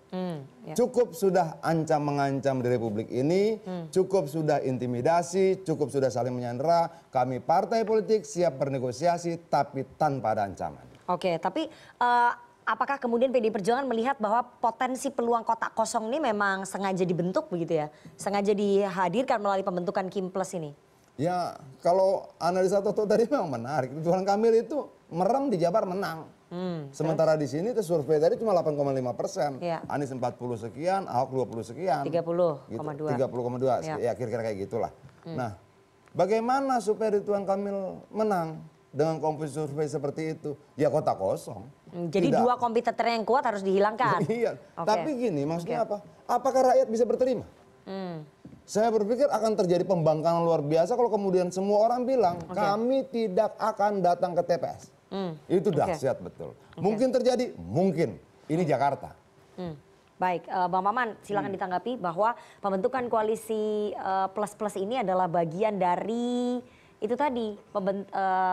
[SPEAKER 19] Cukup sudah mengancam di Republik ini, cukup sudah intimidasi, cukup sudah saling menyandera. Kami partai politik siap bernegosiasi tapi tanpa ada ancaman.
[SPEAKER 1] Oke, tapi apakah kemudian PDI Perjuangan melihat bahwa potensi peluang kotak kosong ini memang sengaja dibentuk begitu ya? Sengaja dihadirkan melalui pembentukan Kimples ini?
[SPEAKER 19] Ya kalau analisa Toto tadi memang menarik. Ridwan Kamil itu merem di Jabar menang. Sementara di sini itu survei tadi cuma 8,5%.
[SPEAKER 1] Ya.
[SPEAKER 19] Anies 40 sekian, Ahok 20 sekian.
[SPEAKER 1] 30,2.
[SPEAKER 19] Gitu, 30,2 ya kira-kira kayak gitulah. Nah bagaimana supaya Ridwan Kamil menang dengan komposisi survei seperti itu? Ya kotak kosong.
[SPEAKER 1] Jadi dua kompetitor yang kuat harus dihilangkan.
[SPEAKER 19] Iya, tapi gini maksudnya apa? Apakah rakyat bisa berterima? Saya berpikir akan terjadi pembangkangan luar biasa kalau kemudian semua orang bilang kami tidak akan datang ke TPS. Itu dahsyat betul. Mungkin terjadi, mungkin. Ini Jakarta.
[SPEAKER 1] Baik, Bang Maman silakan ditanggapi bahwa pembentukan koalisi plus-plus ini adalah bagian dari itu tadi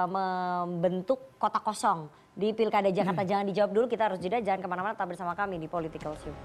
[SPEAKER 1] membentuk kotak kosong di Pilkada Jakarta. Jangan dijawab dulu, kita harus jeda, jangan kemana-mana, tetap bersama kami di Political Show.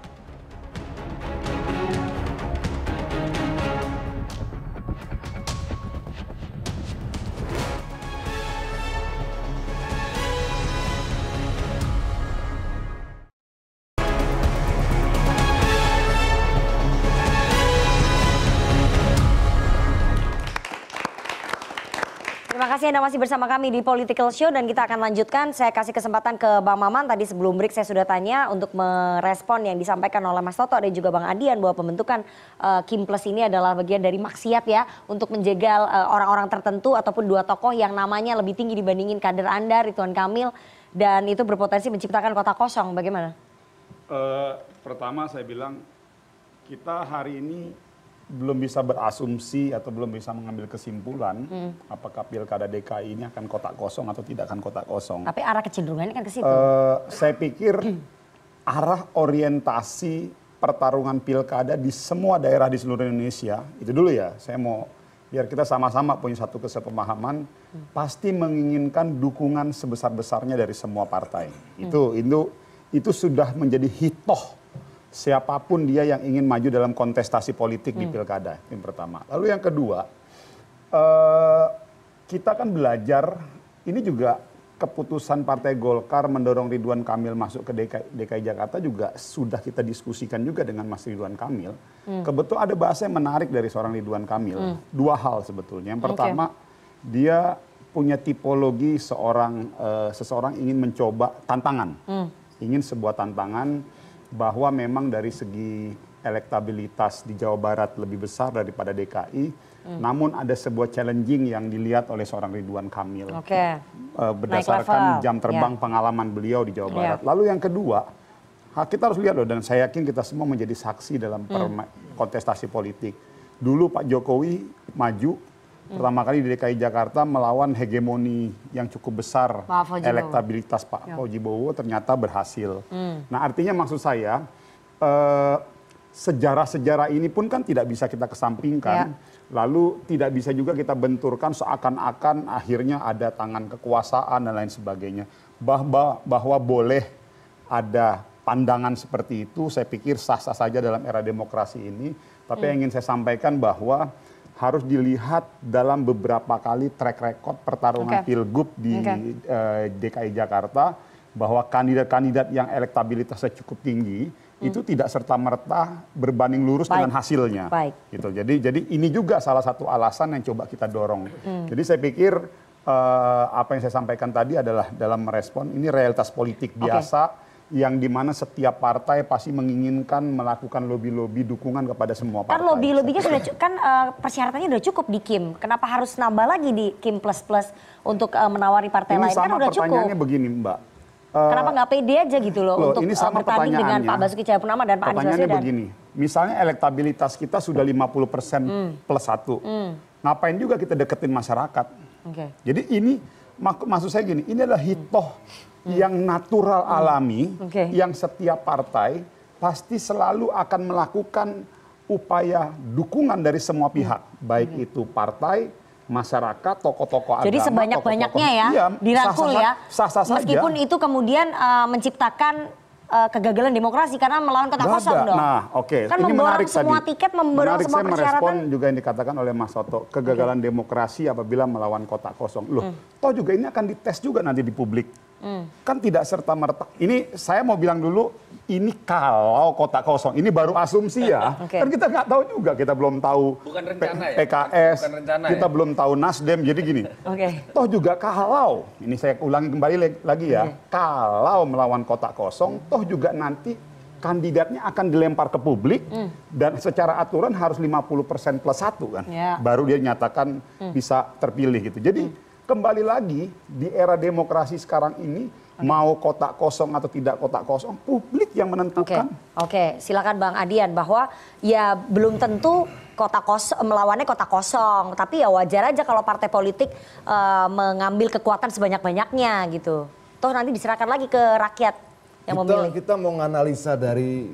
[SPEAKER 1] Terima kasih Anda masih bersama kami di Political Show dan kita akan lanjutkan. Saya kasih kesempatan ke Bang Maman. Tadi sebelum break saya sudah tanya untuk merespon yang disampaikan oleh Mas Toto dan juga Bang Adian bahwa pembentukan Kimples ini adalah bagian dari maksiat ya untuk menjegal orang-orang tertentu ataupun dua tokoh yang namanya lebih tinggi dibandingin kader Anda, Ridwan Kamil, dan itu berpotensi menciptakan kotak kosong. Bagaimana?
[SPEAKER 12] Pertama saya bilang kita hari ini belum bisa berasumsi atau belum bisa mengambil kesimpulan apakah Pilkada DKI ini akan kotak kosong atau tidak akan kotak kosong.
[SPEAKER 1] Tapi arah kecenderungannya kan ke situ.
[SPEAKER 12] Saya pikir arah orientasi pertarungan pilkada di semua daerah di seluruh Indonesia, itu dulu ya, saya mau biar kita sama-sama punya satu kesepemahaman, pasti menginginkan dukungan sebesar-besarnya dari semua partai. Itu sudah menjadi hitoh siapapun dia yang ingin maju dalam kontestasi politik di pilkada, yang pertama. Lalu yang kedua, kita kan belajar, ini juga keputusan Partai Golkar mendorong Ridwan Kamil masuk ke DKI Jakarta juga sudah kita diskusikan juga dengan Mas Ridwan Kamil. Kebetulan ada bahasa yang menarik dari seorang Ridwan Kamil. Dua hal sebetulnya. Yang pertama, dia punya tipologi seseorang ingin mencoba tantangan. Ingin sebuah tantangan bahwa memang dari segi elektabilitas di Jawa Barat lebih besar daripada DKI, namun ada sebuah challenging yang dilihat oleh seorang Ridwan Kamil berdasarkan jam terbang pengalaman beliau di Jawa Barat. Lalu yang kedua, kita harus lihat loh, dan saya yakin kita semua menjadi saksi dalam kontestasi politik. Dulu Pak Jokowi maju pertama kali di DKI Jakarta melawan hegemoni yang cukup besar, elektabilitas Pak Fauji Bowo ternyata berhasil. Nah artinya maksud saya sejarah-sejarah ini pun kan tidak bisa kita kesampingkan, lalu tidak bisa juga kita benturkan seakan-akan akhirnya ada tangan kekuasaan dan lain sebagainya. Bahwa boleh ada pandangan seperti itu, saya pikir sah-sah saja dalam era demokrasi ini. Tapi yang ingin saya sampaikan bahwa harus dilihat dalam beberapa kali track record pertarungan pilgub di DKI Jakarta, bahwa kandidat-kandidat yang elektabilitasnya cukup tinggi itu tidak serta-merta berbanding lurus dengan hasilnya. Gitu. Jadi ini juga salah satu alasan yang coba kita dorong. Jadi saya pikir apa yang saya sampaikan tadi adalah dalam merespon ini realitas politik biasa yang dimana setiap partai pasti menginginkan melakukan lobby-lobby dukungan kepada semua partai.
[SPEAKER 1] Kan lobby-lobbynya sudah persyaratannya sudah cukup di Kim. Kenapa harus nambah lagi di Kim plus untuk menawari partai lain? Kan udah cukup.
[SPEAKER 12] Pertanyaannya begini Mbak.
[SPEAKER 1] Kenapa nggak pede aja gitu loh untuk bertanding dengan Pak Basuki Cahayapurnama dan Pak Anies Baswedan?
[SPEAKER 12] Pertanyaannya begini, misalnya elektabilitas kita sudah 50% plus 1. ngapain juga kita deketin masyarakat. Jadi ini maksud saya gini, ini adalah hitoh yang natural alami, yang setiap partai pasti selalu akan melakukan upaya dukungan dari semua pihak, baik itu partai, masyarakat, tokoh-tokoh agama.
[SPEAKER 1] Jadi sebanyak-banyaknya ya,
[SPEAKER 12] iya,
[SPEAKER 1] dirangkul ya.
[SPEAKER 12] Sah-sah saja.
[SPEAKER 1] Meskipun itu kemudian menciptakan kegagalan demokrasi karena melawan kota kosong dong.
[SPEAKER 12] Nah, oke.
[SPEAKER 1] Kan
[SPEAKER 12] Ini
[SPEAKER 1] memborong
[SPEAKER 12] menarik
[SPEAKER 1] semua
[SPEAKER 12] tadi.
[SPEAKER 1] tiket, memborong semua
[SPEAKER 12] saya
[SPEAKER 1] persyaratan.
[SPEAKER 12] merespon juga yang dikatakan oleh Mas Soto, kegagalan demokrasi apabila melawan kota kosong. Loh, toh juga ini akan dites juga nanti di publik. Kan tidak serta-merta. Ini saya mau bilang dulu, ini kalau kota kosong, ini baru asumsi ya. Kan kita nggak tahu juga, kita belum tahu PKS, kita belum tahu Nasdem, jadi gini. Toh juga kalau, ini saya ulangi kembali lagi ya, kalau melawan kota kosong, toh juga nanti kandidatnya akan dilempar ke publik dan secara aturan harus 50% plus 1 kan. Baru dia nyatakan bisa terpilih gitu. Jadi kembali lagi di era demokrasi sekarang ini, mau kota kosong atau tidak kota kosong, publik yang menentukan.
[SPEAKER 1] Oke, silakan Bang Adian, bahwa ya belum tentu kota kosong, melawannya kota kosong, tapi ya wajar aja kalau partai politik mengambil kekuatan sebanyak-banyaknya gitu. Toh nanti diserahkan lagi ke rakyat yang memilih.
[SPEAKER 19] Kita mau nganalisa dari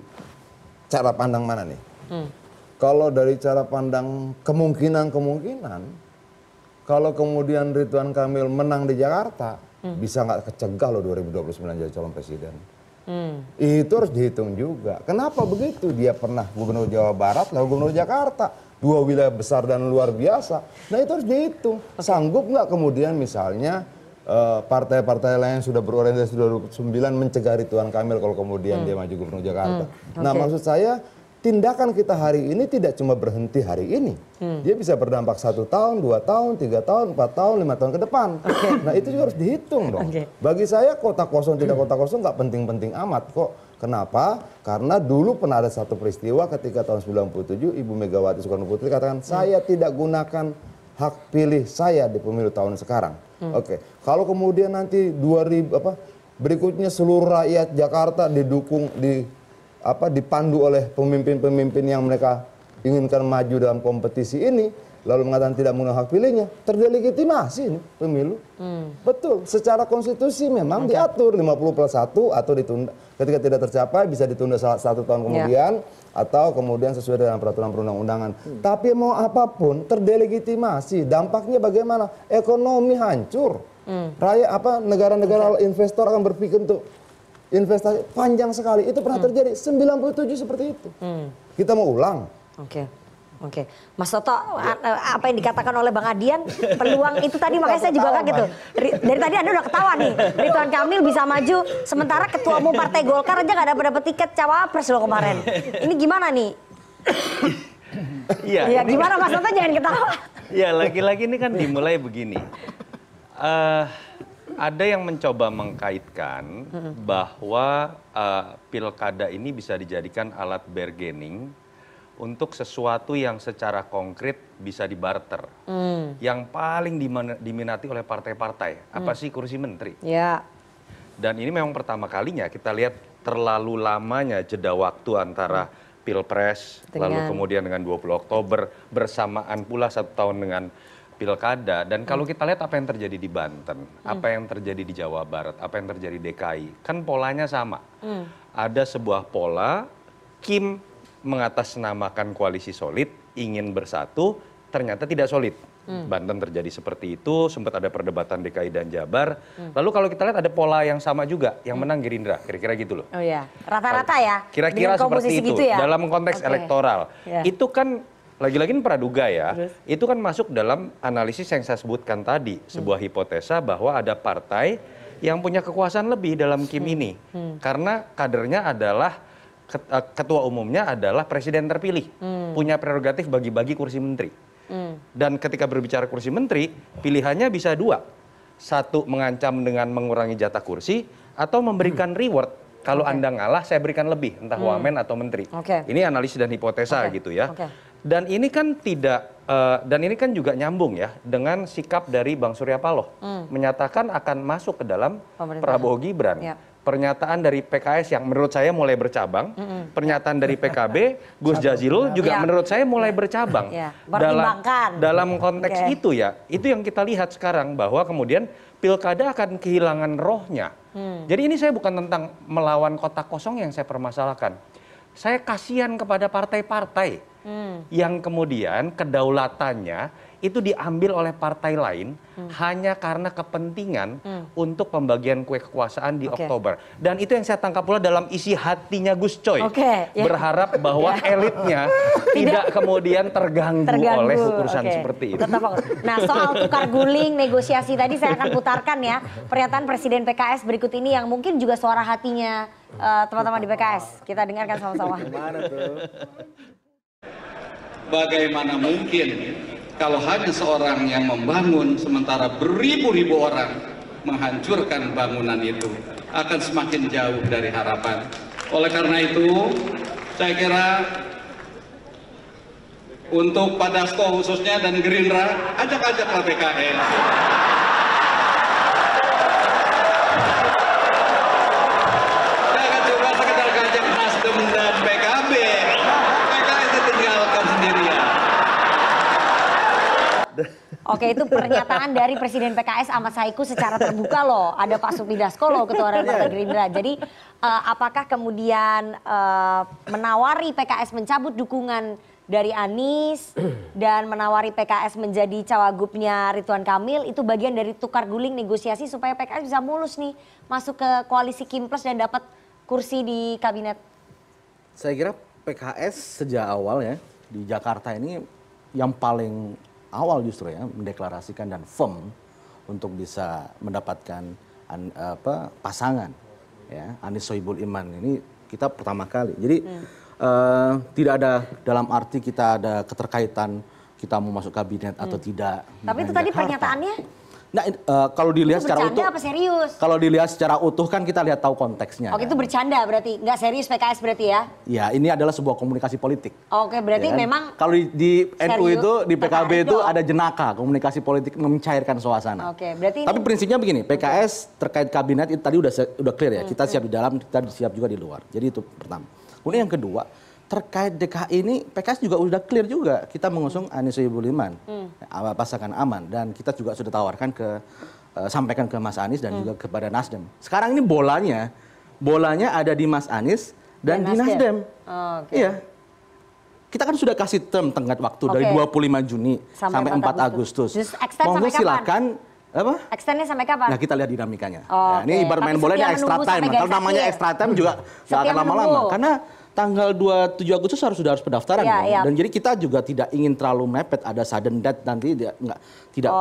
[SPEAKER 19] cara pandang mana nih? Kalau dari cara pandang kemungkinan, kalau kemudian Ridwan Kamil menang di Jakarta, bisa nggak kecegah loh 2029 jadi calon presiden. Itu harus dihitung juga. Kenapa begitu? Dia pernah gubernur Jawa Barat, lalu gubernur Jakarta. 2 wilayah besar dan luar biasa. Nah itu harus dihitung. Sanggup nggak kemudian misalnya partai-partai lain sudah berorientasi 2009 mencegah Ridwan Kamil kalau kemudian dia maju gubernur Jakarta. Nah maksud saya, tindakan kita hari ini tidak cuma berhenti hari ini. Dia bisa berdampak 1 tahun, 2 tahun, 3 tahun, 4 tahun, 5 tahun ke depan. Nah itu juga harus dihitung dong. Bagi saya kota kosong, tidak kota kosong nggak penting-penting amat kok. Kenapa? Karena dulu pernah ada satu peristiwa ketika tahun 97 Ibu Megawati Soekarno Putri katakan, saya tidak gunakan hak pilih saya di pemilu tahun sekarang. Kalau kemudian nanti berikutnya seluruh rakyat Jakarta didukung, dipandu oleh pemimpin-pemimpin yang mereka inginkan maju dalam kompetisi ini, lalu mengatakan tidak menggunakan hak pilihnya, terdelegitimasi ini pemilu. Betul, secara konstitusi memang diatur 50+1 atau ditunda, ketika tidak tercapai bisa ditunda 1 tahun kemudian, atau kemudian sesuai dengan peraturan perundang-undangan. Tapi mau apapun terdelegitimasi, dampaknya bagaimana? Ekonomi hancur. Negara-negara investor akan berpikir untuk investasi panjang sekali. Itu pernah terjadi 97 seperti itu. Kita mau ulang.
[SPEAKER 1] Oke, Mas Toto, apa yang dikatakan oleh Bang Adian, peluang itu tadi makanya saya juga kaget tuh. Dari tadi Anda udah ketawa nih, Ridwan Kamil bisa maju, sementara Ketua Umum Partai Golkar aja nggak dapat tiket cawapres loh kemarin. Ini gimana nih?
[SPEAKER 18] Iya.
[SPEAKER 1] Gimana Mas Toto, jangan ketawa.
[SPEAKER 18] Ya lagi-lagi ini kan dimulai begini. Ada yang mencoba mengkaitkan bahwa pilkada ini bisa dijadikan alat bargaining untuk sesuatu yang secara konkret bisa dibarter. Yang paling diminati oleh partai-partai, apa sih? Kursi menteri. Dan ini memang pertama kalinya kita lihat terlalu lamanya jeda waktu antara Pilpres, lalu kemudian dengan 20 Oktober, bersamaan pula 1 tahun dengan pilkada. Dan kalau kita lihat apa yang terjadi di Banten, apa yang terjadi di Jawa Barat, apa yang terjadi di DKI, kan polanya sama. Ada sebuah pola, Kim mengatasnamakan koalisi solid, ingin bersatu, ternyata tidak solid. Banten terjadi seperti itu, sempat ada perdebatan DKI dan Jabar. Lalu kalau kita lihat ada pola yang sama juga, yang menang Gerindra, kira-kira gitu loh.
[SPEAKER 1] Oh iya, rata-rata ya?
[SPEAKER 18] Kira-kira seperti itu,
[SPEAKER 1] ya?
[SPEAKER 18] dalam konteks elektoral. Itu kan, lagi-lagi ini praduga ya, itu kan masuk dalam analisis yang saya sebutkan tadi, sebuah hipotesa bahwa ada partai yang punya kekuasaan lebih dalam Kim ini. Karena kadernya adalah, ketua umumnya adalah presiden terpilih, punya prerogatif bagi-bagi kursi menteri. Dan ketika berbicara kursi menteri, pilihannya bisa 2. 1, mengancam dengan mengurangi jatah kursi, atau memberikan reward. Kalau Anda ngalah, saya berikan lebih, entah wamen atau menteri. Ini analisis dan hipotesa gitu ya. Dan ini kan dan ini kan juga nyambung ya dengan sikap dari Bang Surya Paloh, menyatakan akan masuk ke dalam Prabowo Gibran. pernyataan dari PKS yang menurut saya mulai bercabang, pernyataan dari PKB, Gus Jazilul juga menurut saya mulai bercabang. Dalam konteks itu ya, itu yang kita lihat sekarang bahwa kemudian pilkada akan kehilangan rohnya. Jadi ini saya bukan tentang melawan kotak kosong yang saya permasalahkan. Saya kasihan kepada partai-partai yang kemudian kedaulatannya itu diambil oleh partai lain hanya karena kepentingan untuk pembagian kue kekuasaan di Oktober. Dan itu yang saya tangkap pula dalam isi hatinya Gus Coy. Berharap bahwa elitnya tidak kemudian terganggu oleh urusan seperti itu.
[SPEAKER 1] Nah, soal tukar guling negosiasi tadi saya akan putarkan ya pernyataan Presiden PKS berikut ini yang mungkin juga suara hatinya teman-teman di PKS. Kita dengarkan sama-sama.
[SPEAKER 20] Bagaimana mungkin kalau hanya seorang yang membangun sementara beribu-ribu orang menghancurkan bangunan itu, akan semakin jauh dari harapan. Oleh karena itu, saya kira untuk Pak Dasko khususnya dan Gerindra, ajak-ajaklah PKS. Jangan coba sekedar ajak Nasdem dan PKB. PKS ditinggalkan sendirian.
[SPEAKER 1] Oke, itu pernyataan dari Presiden PKS Ahmad Saiku secara terbuka loh. Ada Pak Supmi Dasko loh, Ketua Harian Partai Gerindra. Jadi apakah kemudian menawari PKS mencabut dukungan dari Anies dan menawari PKS menjadi cawagupnya Ridwan Kamil itu bagian dari tukar guling negosiasi supaya PKS bisa mulus nih masuk ke koalisi Kim Plus dan dapat kursi di kabinet?
[SPEAKER 17] Saya kira PKS sejak awal ya di Jakarta ini yang paling awal justru ya mendeklarasikan dan firm untuk bisa mendapatkan pasangan ya Anies Sohibul Iman ini kita pertama kali. Jadi tidak ada dalam arti kita ada keterkaitan kita mau masuk kabinet atau tidak.
[SPEAKER 1] Tapi itu tadi pernyataannya?
[SPEAKER 17] Nah, kalau dilihat secara utuh,
[SPEAKER 1] apa serius?
[SPEAKER 17] Kalau dilihat secara utuh kan kita lihat tahu konteksnya.
[SPEAKER 1] Oke, itu bercanda berarti, nggak serius PKS berarti ya?
[SPEAKER 17] Ya, ini adalah sebuah komunikasi politik.
[SPEAKER 1] Oke, berarti
[SPEAKER 17] ya kan?
[SPEAKER 1] memang
[SPEAKER 17] kalau di NU itu, di PKB itu
[SPEAKER 1] dong.
[SPEAKER 17] ada jenaka komunikasi politik mencairkan suasana.
[SPEAKER 1] Oke, berarti.
[SPEAKER 17] Tapi prinsipnya begini, PKS terkait kabinet itu tadi udah clear ya. Kita siap di dalam, kita siap juga di luar. Jadi itu pertama. Kemudian yang kedua, terkait DKI ini PKS juga udah clear juga kita mengusung Anies Sohibul Iman, pasangan aman, dan kita juga sudah tawarkan sampaikan ke Mas Anies dan juga kepada Nasdem. Sekarang ini bolanya ada di Mas Anies dan di Nasdem. Iya. Kita kan sudah kasih tenggat waktu dari 25 Juni sampai 4 Agustus. Monggo silakan. Apa?
[SPEAKER 1] Extendnya sampai kapan?
[SPEAKER 17] Nah, kita lihat dinamikanya. Ya, ini ibarat main bola ini extra time. Kalau namanya extra time juga nggak akan lama-lama. Karena tanggal 27 Agustus sudah harus pendaftaran. Dan jadi kita juga tidak ingin terlalu mepet, ada sudden death nanti tidak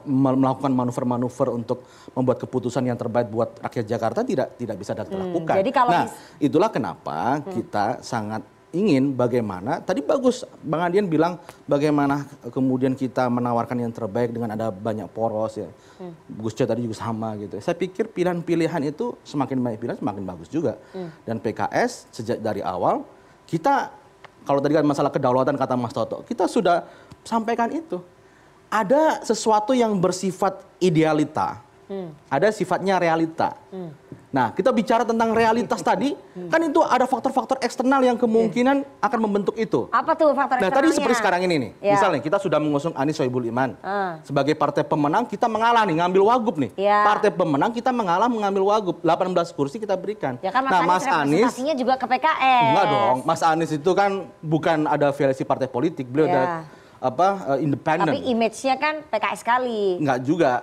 [SPEAKER 17] melakukan manuver-manuver untuk membuat keputusan yang terbaik buat rakyat Jakarta tidak bisa dilakukan.
[SPEAKER 1] Jadi kalau
[SPEAKER 17] itulah kenapa kita sangat ingin bagaimana, tadi bagus Bang Adian bilang bagaimana kemudian kita menawarkan yang terbaik dengan ada banyak poros ya. Gus Coy tadi juga sama gitu. Saya pikir pilihan-pilihan itu semakin banyak pilihan semakin bagus juga. Dan PKS sejak dari awal kita, kalau tadi kan masalah kedaulatan kata Mas Toto, kita sudah sampaikan itu. Ada sesuatu yang bersifat idealita, ada sifatnya realita. Nah, kita bicara tentang realitas tadi, kan itu ada faktor-faktor eksternal yang kemungkinan akan membentuk itu.
[SPEAKER 1] Apa tuh faktor eksternalnya?
[SPEAKER 17] Nah, tadi seperti sekarang ini nih, misalnya kita sudah mengusung Anies Sohibul Iman. Sebagai partai pemenang, kita mengalah nih, ngambil wagub nih. Partai pemenang, kita mengalah mengambil wagub. 18 kursi kita berikan.
[SPEAKER 1] Ya kan Mas Anies representasinya juga ke PKS.
[SPEAKER 17] Enggak dong, Mas Anies itu kan bukan ada afiliasi partai politik, beliau ada independen.
[SPEAKER 1] Tapi image-nya kan PKS sekali.
[SPEAKER 17] Enggak juga.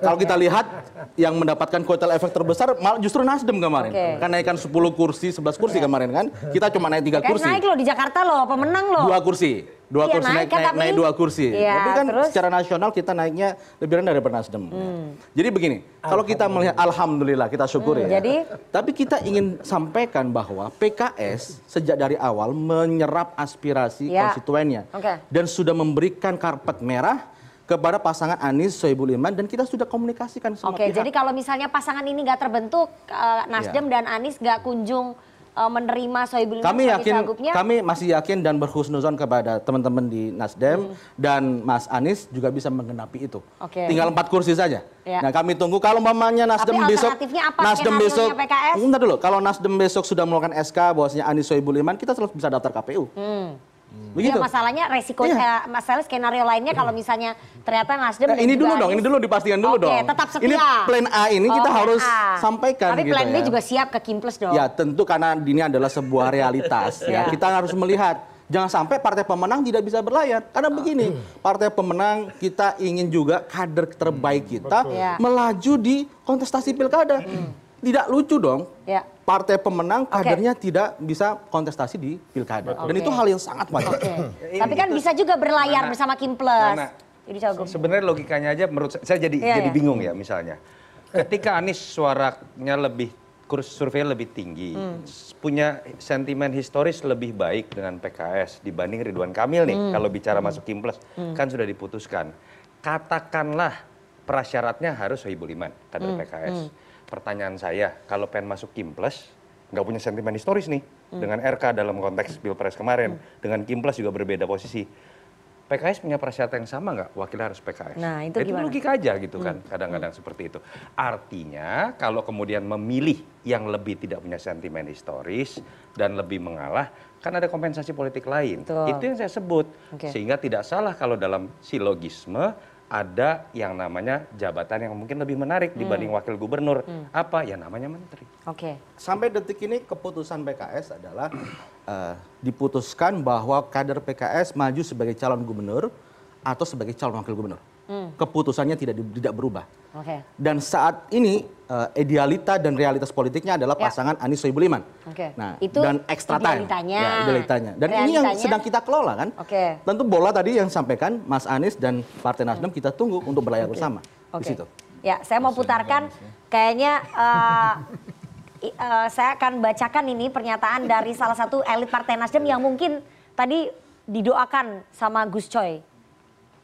[SPEAKER 17] Kalau kita lihat yang mendapatkan kotel efek terbesar malah justru Nasdem kemarin. Kan naikkan 10 kursi, 11 kursi kemarin kan. Kita cuma naik 3 kursi.
[SPEAKER 1] Naik loh di Jakarta loh, pemenang loh.
[SPEAKER 17] 2 kursi. Naik 2 kursi. Tapi kan secara nasional kita naiknya lebih rendah daripada Nasdem. Jadi begini, kalau kita melihat alhamdulillah kita syukur ya. Tapi kita ingin sampaikan bahwa PKS sejak dari awal menyerap aspirasi konstituennya. Dan sudah memberikan karpet merah kepada pasangan Anies Sohibul Iman dan kita sudah komunikasikan semua pihak.
[SPEAKER 1] Jadi kalau misalnya pasangan ini nggak terbentuk, Nasdem dan Anies nggak kunjung menerima Sohibul Iman
[SPEAKER 17] Kami
[SPEAKER 1] sebagai
[SPEAKER 17] yakin,
[SPEAKER 1] cagupnya?
[SPEAKER 17] kami masih yakin dan berhusnuzon kepada teman-teman di Nasdem dan Mas Anies juga bisa menggenapi itu.
[SPEAKER 1] Oke.
[SPEAKER 17] Tinggal 4 kursi saja.
[SPEAKER 1] Ya.
[SPEAKER 17] Nah, kami tunggu kalau mamanya Nasdem
[SPEAKER 1] Tapi
[SPEAKER 17] besok,
[SPEAKER 1] alternatifnya apa?
[SPEAKER 17] Nasdem
[SPEAKER 1] Skenario-nya
[SPEAKER 17] besok,
[SPEAKER 1] PKS?
[SPEAKER 17] bentar dulu. Kalau Nasdem besok sudah melakukan SK bahwasanya Anies Sohibul Iman, kita selalu bisa daftar KPU. Begitu.
[SPEAKER 1] Iya, masalahnya resiko, masalah skenario lainnya kalau misalnya ternyata Nasdem
[SPEAKER 17] ini dulu dong, ini dulu dipastikan dulu dong.
[SPEAKER 1] Tetap setia.
[SPEAKER 17] Ini plan A ini kita harus sampaikan.
[SPEAKER 1] Tapi
[SPEAKER 17] gitu
[SPEAKER 1] plan B
[SPEAKER 17] ya.
[SPEAKER 1] juga siap ke Kimples dong.
[SPEAKER 17] Ya tentu karena ini adalah sebuah realitas. Ya kita harus melihat. Jangan sampai partai pemenang tidak bisa berlayar. Karena begini, partai pemenang kita ingin juga kader terbaik kita melaju di kontestasi pilkada. Tidak lucu dong. Partai pemenang kadernya tidak bisa kontestasi di pilkada. Dan itu hal yang sangat wajar.
[SPEAKER 1] Tapi kan bisa juga berlayar bersama Kimples.
[SPEAKER 18] Sebenarnya logikanya aja menurut saya jadi bingung ya misalnya. Ketika Anies suaranya lebih survei lebih tinggi, punya sentimen historis lebih baik dengan PKS dibanding Ridwan Kamil nih kalau bicara masuk Kimples kan sudah diputuskan. Katakanlah prasyaratnya harus Sohibul Iman kader PKS. Pertanyaan saya, kalau pengen masuk Kimples, nggak punya sentimen historis nih, dengan RK dalam konteks Pilpres kemarin, dengan Kimples juga berbeda posisi. PKS punya prasyarat yang sama nggak? Wakilnya harus PKS.
[SPEAKER 1] Nah, itu gimana?
[SPEAKER 18] Logika aja gitu kan, kadang-kadang seperti itu. Artinya, kalau kemudian memilih yang lebih tidak punya sentimen historis dan lebih mengalah, kan ada kompensasi politik lain. Itu yang saya sebut. Sehingga tidak salah kalau dalam silogisme, ada yang namanya jabatan yang mungkin lebih menarik dibanding wakil gubernur. Apa? Ya namanya menteri.
[SPEAKER 17] Sampai detik ini keputusan PKS adalah diputuskan bahwa kader PKS maju sebagai calon gubernur atau sebagai calon wakil gubernur. Keputusannya tidak berubah. Dan saat ini idealita dan realitas politiknya adalah pasangan Anies Sohibul Iman. Nah, itu dan extra time. Idealitanya. Dan ini yang sedang kita kelola kan. Tentu bola tadi yang sampaikan Mas Anies dan Partai Nasdem kita tunggu untuk berlayar bersama di situ.
[SPEAKER 1] Ya, saya mau putarkan kayaknya saya akan bacakan ini pernyataan dari salah satu elit Partai Nasdem yang mungkin tadi didoakan sama Gus Coy.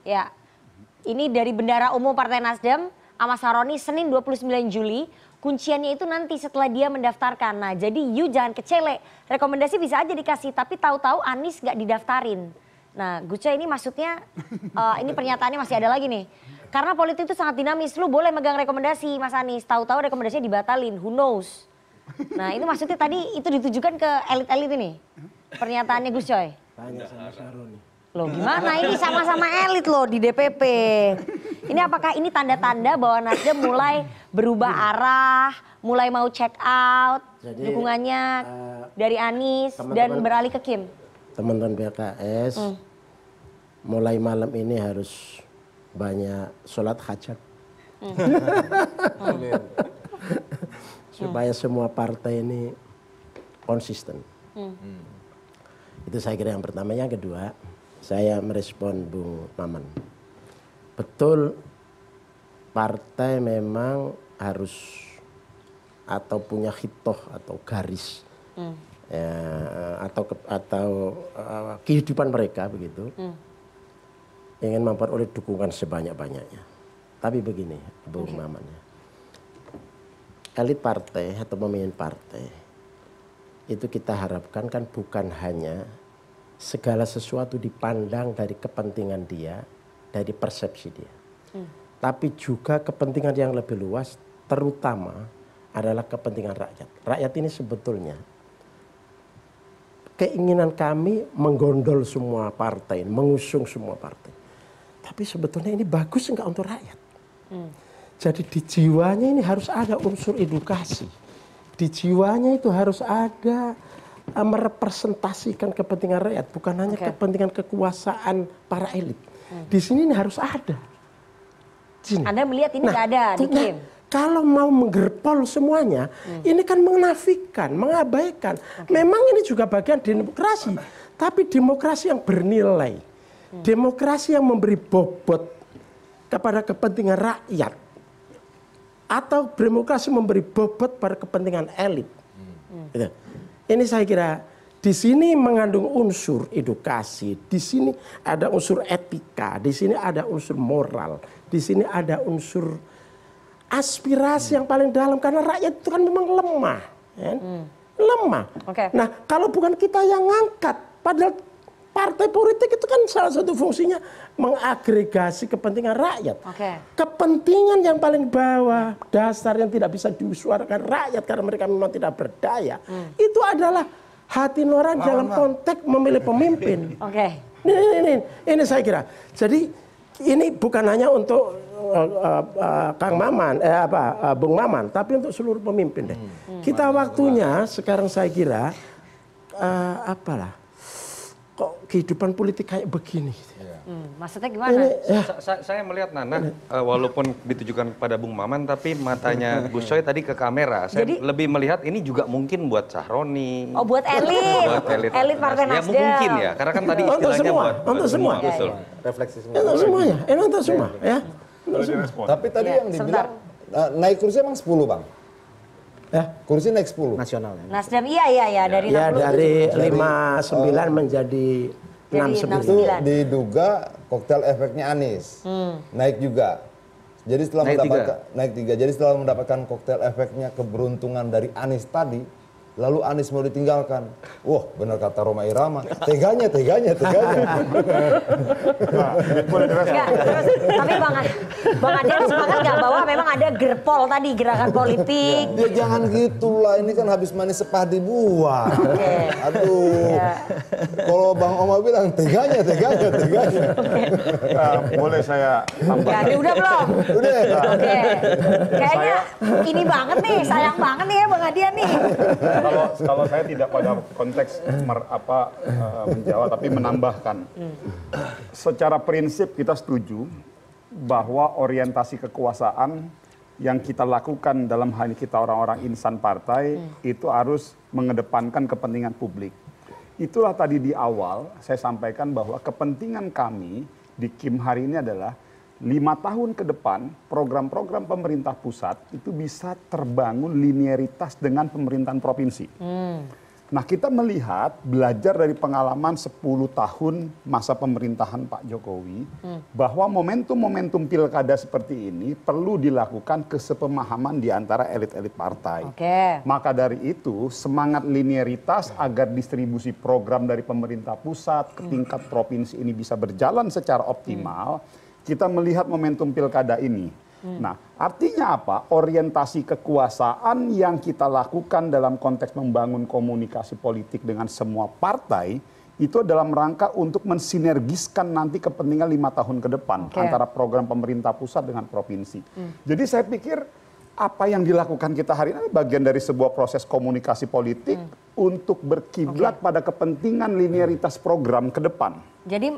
[SPEAKER 1] Ya, ini dari Bendara Umum Partai Nasdem, Ahmad Saroni, Senin 29 Juli. Kunciannya itu nanti setelah dia mendaftarkan. Nah, jadi you jangan kecele. Rekomendasi bisa aja dikasih, tapi tahu-tahu Anies nggak didaftarin. Nah, Gus Coy ini maksudnya, ini pernyataannya masih ada lagi nih. Karena politik itu sangat dinamis, lu boleh megang rekomendasi Mas Anies, tahu-tahu rekomendasinya dibatalin, who knows. Nah, itu maksudnya tadi itu ditujukan ke elit-elit ini, pernyataannya Gus Coy.
[SPEAKER 11] Tanya sama Saroni.
[SPEAKER 1] Loh gimana ini sama-sama elit loh di DPP. Ini apakah ini tanda-tanda bahwa Nasdem mulai berubah arah, mulai mau check out dukungannya dari Anies dan beralih ke Kim?
[SPEAKER 11] Teman-teman PKS mulai malam ini harus banyak sholat hajat. Supaya semua partai ini konsisten. Itu saya kira yang pertama. Yang kedua, saya merespon Bung Maman. Betul, partai memang harus atau punya hitoh atau garis atau kehidupan mereka begitu, ingin memperoleh dukungan sebanyak-banyaknya. Tapi begini, Bung Maman, elit partai atau pemimpin partai itu kita harapkan kan bukan hanya segala sesuatu dipandang dari kepentingan dia, dari persepsi dia. Tapi juga kepentingan yang lebih luas, terutama adalah kepentingan rakyat. Rakyat ini sebetulnya, keinginan kami menggondol semua partai, mengusung semua partai. Tapi sebetulnya ini bagus enggak untuk rakyat. Jadi di jiwanya ini harus ada unsur edukasi. Di jiwanya itu harus ada merepresentasikan kepentingan rakyat, bukan hanya kepentingan kekuasaan para elit. Di sini ini harus ada.
[SPEAKER 1] Anda melihat ini nggak ada di Kim?
[SPEAKER 11] Kalau mau menggerpol semuanya, ini kan menafikan, mengabaikan. Memang ini juga bagian demokrasi, tapi demokrasi yang bernilai, demokrasi yang memberi bobot kepada kepentingan rakyat, atau demokrasi memberi bobot pada kepentingan elit. Gitu. Ini saya kira di sini mengandung unsur edukasi, di sini ada unsur etika, di sini ada unsur moral, di sini ada unsur aspirasi yang paling dalam, karena rakyat itu kan memang lemah. lemah. Nah, kalau bukan kita yang ngangkat, padahal partai politik itu kan salah satu fungsinya mengagregasi kepentingan rakyat. Kepentingan yang paling bawah, dasar yang tidak bisa disuarakan rakyat karena mereka memang tidak berdaya, itu adalah hati nurani dalam konteks memilih pemimpin. Ini saya kira. Jadi ini bukan hanya untuk Kang Maman, Bung Maman, tapi untuk seluruh pemimpin deh. Kita waktunya sekarang saya kira apalah, kok kehidupan politik kayak begini.
[SPEAKER 1] Maksudnya gimana?
[SPEAKER 18] Saya melihat Nana, walaupun ditujukan kepada Bung Maman, tapi matanya Gus Coy tadi ke kamera. Saya lebih melihat ini juga mungkin buat Sahroni.
[SPEAKER 1] Oh, buat elit. Elit Partai Nasdem.
[SPEAKER 18] Ya mungkin ya, karena kan tadi istilahnya
[SPEAKER 11] untuk semua.
[SPEAKER 18] Betul.
[SPEAKER 19] Refleksi semua.
[SPEAKER 11] Untuk semuanya, untuk semua ya.
[SPEAKER 19] Tapi tadi yang dibilang naik kursi emang 10 Bang? Ya, kursi naik 10.
[SPEAKER 17] Nasional.
[SPEAKER 1] Nasdem iya dari 60.
[SPEAKER 11] Ya dari 59 menjadi 69.
[SPEAKER 19] Itu diduga koktel efeknya Anies. Naik juga. Jadi setelah naik 3. Jadi setelah mendapatkan koktel efeknya keberuntungan dari Anies tadi, lalu Anies mau ditinggalkan. Wah, benar kata Roma Irama, teganya.
[SPEAKER 1] Tapi Bang Adian sepakat nggak bahwa memang ada gerpol tadi, gerakan politik?
[SPEAKER 19] Ya jangan gitulah, ini kan habis manis sepah dibuang. Aduh, kalau Bang Oma bilang teganya.
[SPEAKER 12] Boleh saya tambahkan?
[SPEAKER 1] Ya, udah belum?
[SPEAKER 19] Udah.
[SPEAKER 1] Oke. Kayaknya ini banget nih, sayang banget nih ya Bang Adian nih.
[SPEAKER 12] Kalau saya tidak pada konteks menjawab, tapi menambahkan. Secara prinsip kita setuju bahwa orientasi kekuasaan yang kita lakukan dalam hal ini kita orang-orang insan partai itu harus mengedepankan kepentingan publik. Itulah tadi di awal saya sampaikan bahwa kepentingan kami di KIM hari ini adalah 5 tahun ke depan program-program pemerintah pusat itu bisa terbangun linearitas dengan pemerintahan provinsi. Nah, kita melihat belajar dari pengalaman 10 tahun masa pemerintahan Pak Jokowi bahwa momentum-momentum pilkada seperti ini perlu dilakukan kesepemahaman di antara elit-elit partai. Maka dari itu semangat linearitas agar distribusi program dari pemerintah pusat ke tingkat provinsi ini bisa berjalan secara optimal. Kita melihat momentum pilkada ini. Nah, artinya apa? Orientasi kekuasaan yang kita lakukan dalam konteks membangun komunikasi politik dengan semua partai itu dalam rangka untuk mensinergiskan nanti kepentingan 5 tahun ke depan antara program pemerintah pusat dengan provinsi. Jadi saya pikir apa yang dilakukan kita hari ini bagian dari sebuah proses komunikasi politik untuk berkiblat pada kepentingan linearitas program ke depan.
[SPEAKER 1] Jadi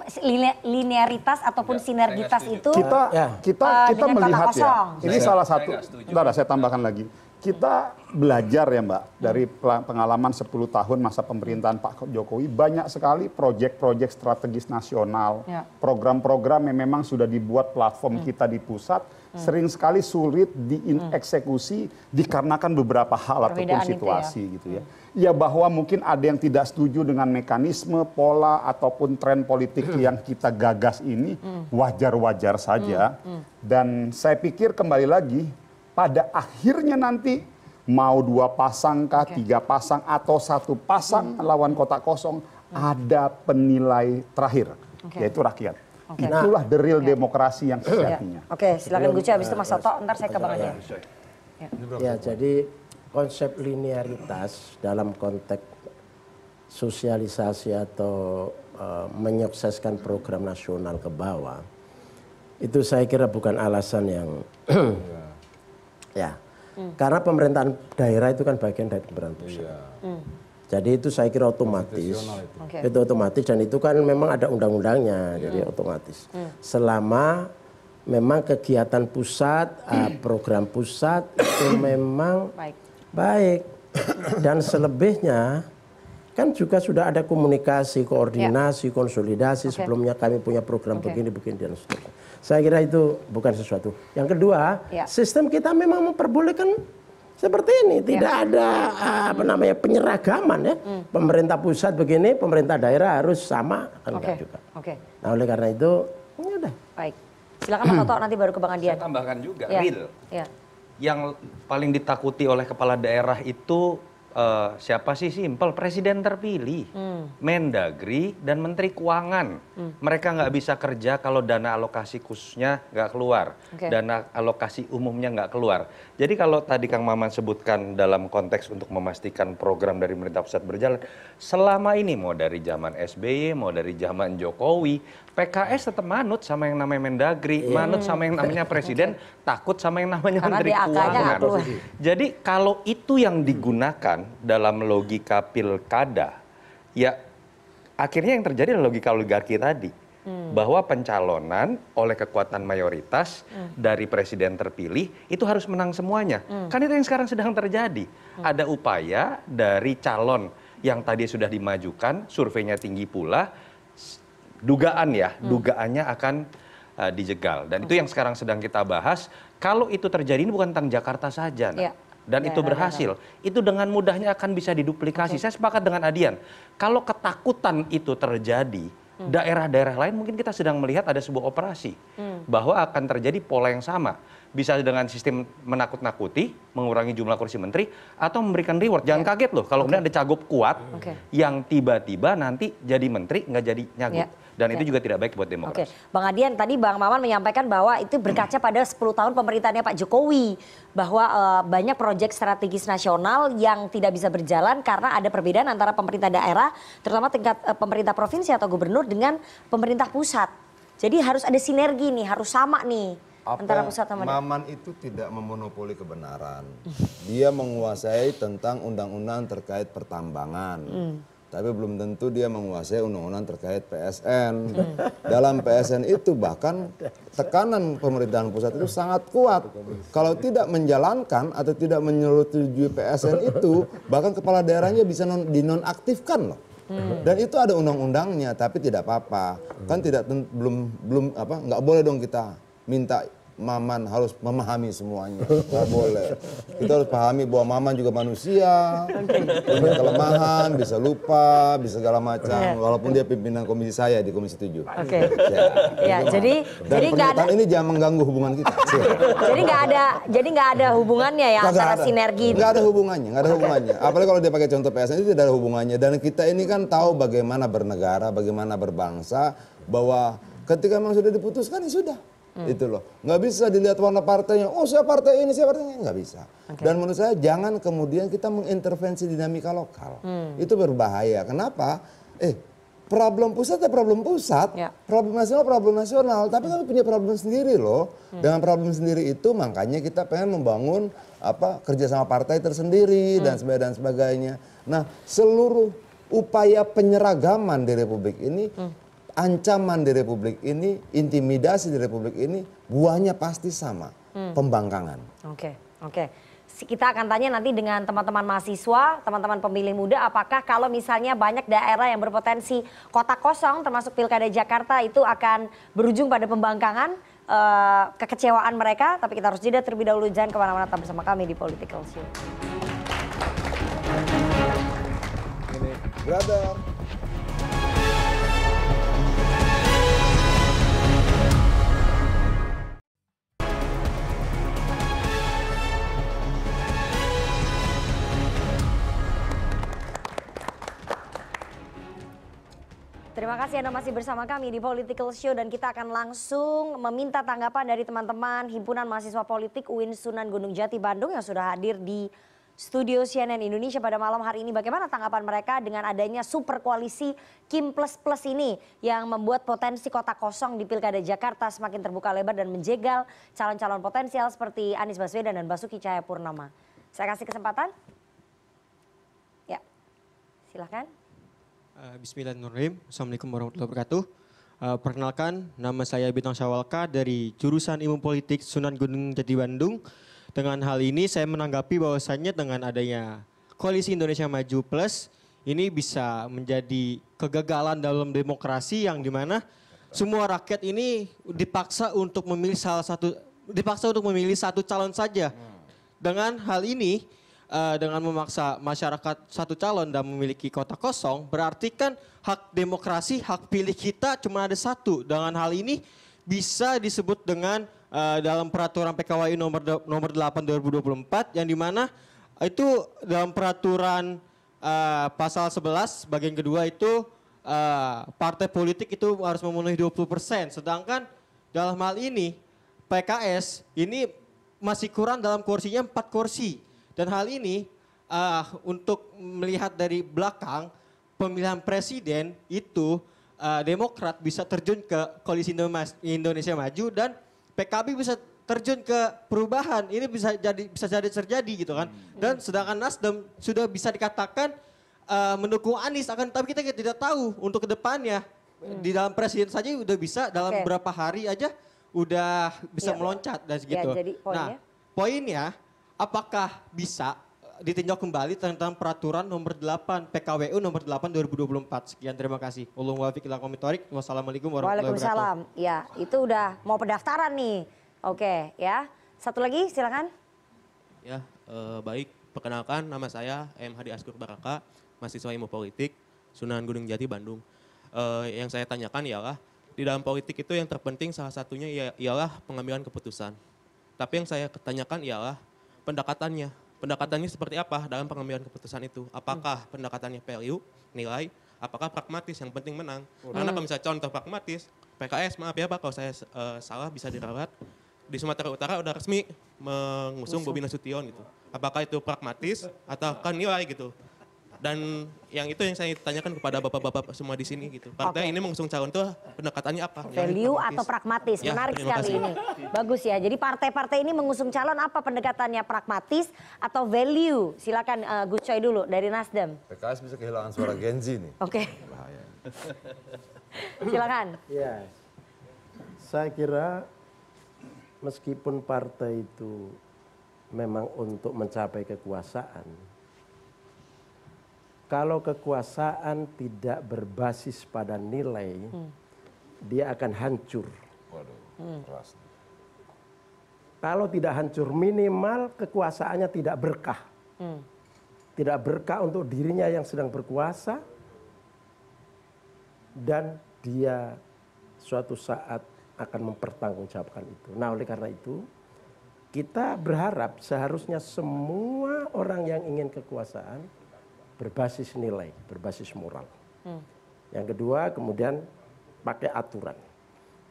[SPEAKER 1] linearitas ataupun sinergitas itu
[SPEAKER 12] kita melihat ya. Ini salah satu. Saya tambahkan lagi. Kita belajar ya Mbak dari pengalaman 10 tahun masa pemerintahan Pak Jokowi, banyak sekali proyek-proyek strategis nasional, program-program yang memang sudah dibuat platform kita di pusat, sering sekali sulit dieksekusi dikarenakan beberapa hal ataupun situasi gitu ya. Ya bahwa mungkin ada yang tidak setuju dengan mekanisme, pola ataupun tren politik yang kita gagas ini, wajar-wajar saja. Dan saya pikir kembali lagi pada akhirnya nanti mau 2 pasang kah, 3 pasang atau 1 pasang lawan kotak kosong, ada penilai terakhir, yaitu rakyat. Itulah the real demokrasi yang sejatinya.
[SPEAKER 1] Oke, silakan Gus Coy, habis itu Mas Soto, ntar saya ke Bang Adian.
[SPEAKER 11] Ya, jadi konsep linearitas dalam konteks sosialisasi atau menyukseskan program nasional ke bawah, itu saya kira bukan alasan yang ya, karena pemerintahan daerah itu kan bagian dari pemerintahan pusat. Jadi itu saya kira otomatis, itu otomatis dan itu kan memang ada undang-undangnya, jadi otomatis. Selama memang kegiatan pusat, program pusat itu memang baik dan selebihnya kan juga sudah ada komunikasi, koordinasi, konsolidasi. Sebelumnya kami punya program begini dan seterusnya. Saya kira itu bukan sesuatu. Yang kedua, sistem kita memang memperbolehkan seperti ini. Tidak ada penyeragaman ya. Pemerintah pusat begini, pemerintah daerah harus sama, kan enggak juga. Nah, oleh karena itu, ya udah.
[SPEAKER 1] Baik. Silakan Mas Toto, nanti baru ke Bang Adian.
[SPEAKER 18] Saya tambahkan juga, real. Yang paling ditakuti oleh kepala daerah itu siapa sih simpel? Presiden terpilih, Mendagri dan Menteri Keuangan. Mereka nggak bisa kerja kalau dana alokasi khususnya nggak keluar, dana alokasi umumnya nggak keluar. Jadi kalau tadi Kang Maman sebutkan dalam konteks untuk memastikan program dari pemerintah pusat berjalan, selama ini mau dari zaman SBY, mau dari zaman Jokowi, PKS tetap manut sama yang namanya Mendagri, manut sama yang namanya Presiden, takut sama yang namanya Menteri Keuangan. Jadi kalau itu yang digunakan dalam logika pilkada, ya akhirnya yang terjadi adalah logika oligarki tadi. Bahwa pencalonan oleh kekuatan mayoritas dari presiden terpilih itu harus menang semuanya. Kan itu yang sekarang sedang terjadi. Ada upaya dari calon yang tadi sudah dimajukan, surveinya tinggi pula, dugaannya akan dijegal. Dan itu yang sekarang sedang kita bahas. Kalau itu terjadi ini bukan tentang Jakarta saja, dan itu berhasil, itu dengan mudahnya akan bisa diduplikasi. Saya sepakat dengan Adian, kalau ketakutan itu terjadi, daerah-daerah lain mungkin kita sedang melihat ada sebuah operasi bahwa akan terjadi pola yang sama. Bisa dengan sistem menakut-nakuti, mengurangi jumlah kursi menteri, atau memberikan reward. Jangan kaget loh kalau kemudian ada cagup kuat yang tiba-tiba nanti jadi menteri nggak jadi nyagup. Dan itu juga tidak baik buat demokrasi.
[SPEAKER 1] Bang Adian, tadi Bang Maman menyampaikan bahwa itu berkaca pada 10 tahun pemerintahnya Pak Jokowi. Bahwa banyak proyek strategis nasional yang tidak bisa berjalan karena ada perbedaan antara pemerintah daerah, terutama tingkat pemerintah provinsi atau gubernur dengan pemerintah pusat. Jadi harus ada sinergi nih, harus sama nih. Antara pusat sama daerah.
[SPEAKER 19] Maman itu tidak memonopoli kebenaran. Dia menguasai tentang undang-undang terkait pertambangan. Tapi belum tentu dia menguasai undang-undang terkait PSN. Dalam PSN itu bahkan tekanan pemerintahan pusat itu sangat kuat. Kalau tidak menjalankan atau tidak menyetujui PSN itu, bahkan kepala daerahnya bisa dinonaktifkan loh. Dan itu ada undang-undangnya, tapi tidak apa-apa. Kan nggak boleh dong kita minta Maman harus memahami semuanya, nggak boleh. Kita harus pahami bahwa Maman juga manusia, punya kelemahan, bisa lupa, bisa segala macam. Walaupun dia pimpinan komisi saya di Komisi 7.
[SPEAKER 1] Jadi
[SPEAKER 19] pernyataan ini jangan mengganggu hubungan kita.
[SPEAKER 1] Jadi nggak ada hubungannya ya antara sinergi.
[SPEAKER 19] Nggak ada hubungannya, Apalagi kalau dia pakai contoh PSN itu tidak ada hubungannya. Dan kita ini kan tahu bagaimana bernegara, bagaimana berbangsa, bahwa ketika memang sudah diputuskan ya sudah. Itu loh, nggak bisa dilihat warna partainya, oh saya partai ini, saya partai ini, nggak bisa. Dan menurut saya jangan kemudian kita mengintervensi dinamika lokal, itu berbahaya. Kenapa? Problem pusat ya problem pusat, problem nasional, tapi kami punya problem sendiri loh. Dengan problem sendiri itu makanya kita pengen membangun kerjasama partai tersendiri dan sebagainya. Nah, seluruh upaya penyeragaman di Republik ini, ancaman di Republik ini, intimidasi di Republik ini, buahnya pasti sama, pembangkangan.
[SPEAKER 1] Oke. Kita akan tanya nanti dengan teman-teman mahasiswa, teman-teman pemilih muda, apakah kalau misalnya banyak daerah yang berpotensi kota kosong, termasuk Pilkada Jakarta, itu akan berujung pada pembangkangan, kekecewaan mereka. Tapi kita harus jeda terlebih dahulu, jangan kemana-mana, tetap bersama kami di Political Show.
[SPEAKER 19] Brother.
[SPEAKER 1] Terima kasih Anda masih bersama kami di Political Show dan kita akan langsung meminta tanggapan dari teman-teman Himpunan Mahasiswa Politik UIN Sunan Gunung Jati Bandung yang sudah hadir di studio CNN Indonesia pada malam hari ini. Bagaimana tanggapan mereka dengan adanya super koalisi Kim Plus Plus ini yang membuat potensi kota kosong di Pilkada Jakarta semakin terbuka lebar dan menjegal calon-calon potensial seperti Anies Baswedan dan Basuki Cahayapurnama. Saya kasih kesempatan. Ya, silahkan.
[SPEAKER 21] Bismillahirrahmanirrahim. Assalamualaikum warahmatullahi wabarakatuh. Perkenalkan, nama saya Bintang Syawalka dari jurusan Ilmu Politik Sunan Gunung Jati Bandung. Dengan hal ini saya menanggapi bahwasannya dengan adanya Koalisi Indonesia Maju Plus ini bisa menjadi kegagalan dalam demokrasi yang dimana semua rakyat ini dipaksa untuk memilih satu calon saja. Dengan hal ini dengan memaksa masyarakat satu calon dan memiliki kota kosong, berarti kan hak demokrasi, hak pilih kita cuma ada satu. Dengan hal ini bisa disebut dengan dalam peraturan PKWI nomor 8 2024 yang dimana itu dalam peraturan pasal 11 bagian kedua itu partai politik itu harus memenuhi 20%. Sedangkan dalam hal ini PKS ini masih kurang dalam kursinya 4 kursi. Dan hal ini untuk melihat dari belakang pemilihan presiden itu Demokrat bisa terjun ke Koalisi Indonesia Maju dan PKB bisa terjun ke perubahan. Ini bisa jadi terjadi gitu kan. Dan sedangkan Nasdem sudah bisa dikatakan mendukung Anies, tapi kita tidak tahu untuk kedepannya. Di dalam presiden saja udah bisa dalam beberapa hari aja udah bisa meloncat dan segitu.
[SPEAKER 1] Jadi
[SPEAKER 21] nah, poinnya apakah bisa ditinjau kembali tentang peraturan nomor 8 PKWU nomor 8 2024. Sekian, terima kasih. Wassalamualaikum warahmatullahi wabarakatuh.
[SPEAKER 1] Waalaikumsalam. Ya, itu udah mau pendaftaran nih. Oke, ya. Satu lagi silakan.
[SPEAKER 6] Ya, baik. Perkenalkan, nama saya M. Hadi Askur Baraka, mahasiswa ilmu politik, Sunan Gunung Jati, Bandung. Yang saya tanyakan ialah, di dalam politik itu yang terpenting salah satunya ialah pengambilan keputusan. Tapi yang saya tanyakan ialah pendekatannya. Pendekatannya seperti apa dalam pengambilan keputusan itu? Apakah pendekatannya value, nilai, apakah pragmatis, yang penting menang. Karena kalau misalnya contoh pragmatis, PKS, maaf ya Pak kalau saya salah bisa diralat, di Sumatera Utara udah resmi mengusung Bobi Nasution gitu. Apakah itu pragmatis atau kan nilai gitu? Dan yang itu yang saya tanyakan kepada bapak-bapak semua di sini gitu. Partai ini mengusung calon tuh pendekatannya apa?
[SPEAKER 1] Value atau pragmatis?
[SPEAKER 6] Ya,
[SPEAKER 1] menarik sekali ini. Bagus ya. Jadi partai-partai ini mengusung calon apa pendekatannya, pragmatis atau value? Silakan Gus Coy dulu dari Nasdem.
[SPEAKER 19] PKS bisa kehilangan suara Gen Z nih.
[SPEAKER 1] Oke. Silakan.
[SPEAKER 11] Ya, saya kira meskipun partai itu memang untuk mencapai kekuasaan, kalau kekuasaan tidak berbasis pada nilai, dia akan hancur. Kalau tidak hancur, minimal kekuasaannya tidak berkah. Tidak berkah untuk dirinya yang sedang berkuasa, dan dia suatu saat akan mempertanggungjawabkan itu. Nah, oleh karena itu, kita berharap seharusnya semua orang yang ingin kekuasaan berbasis nilai, berbasis moral. Yang kedua, kemudian pakai aturan.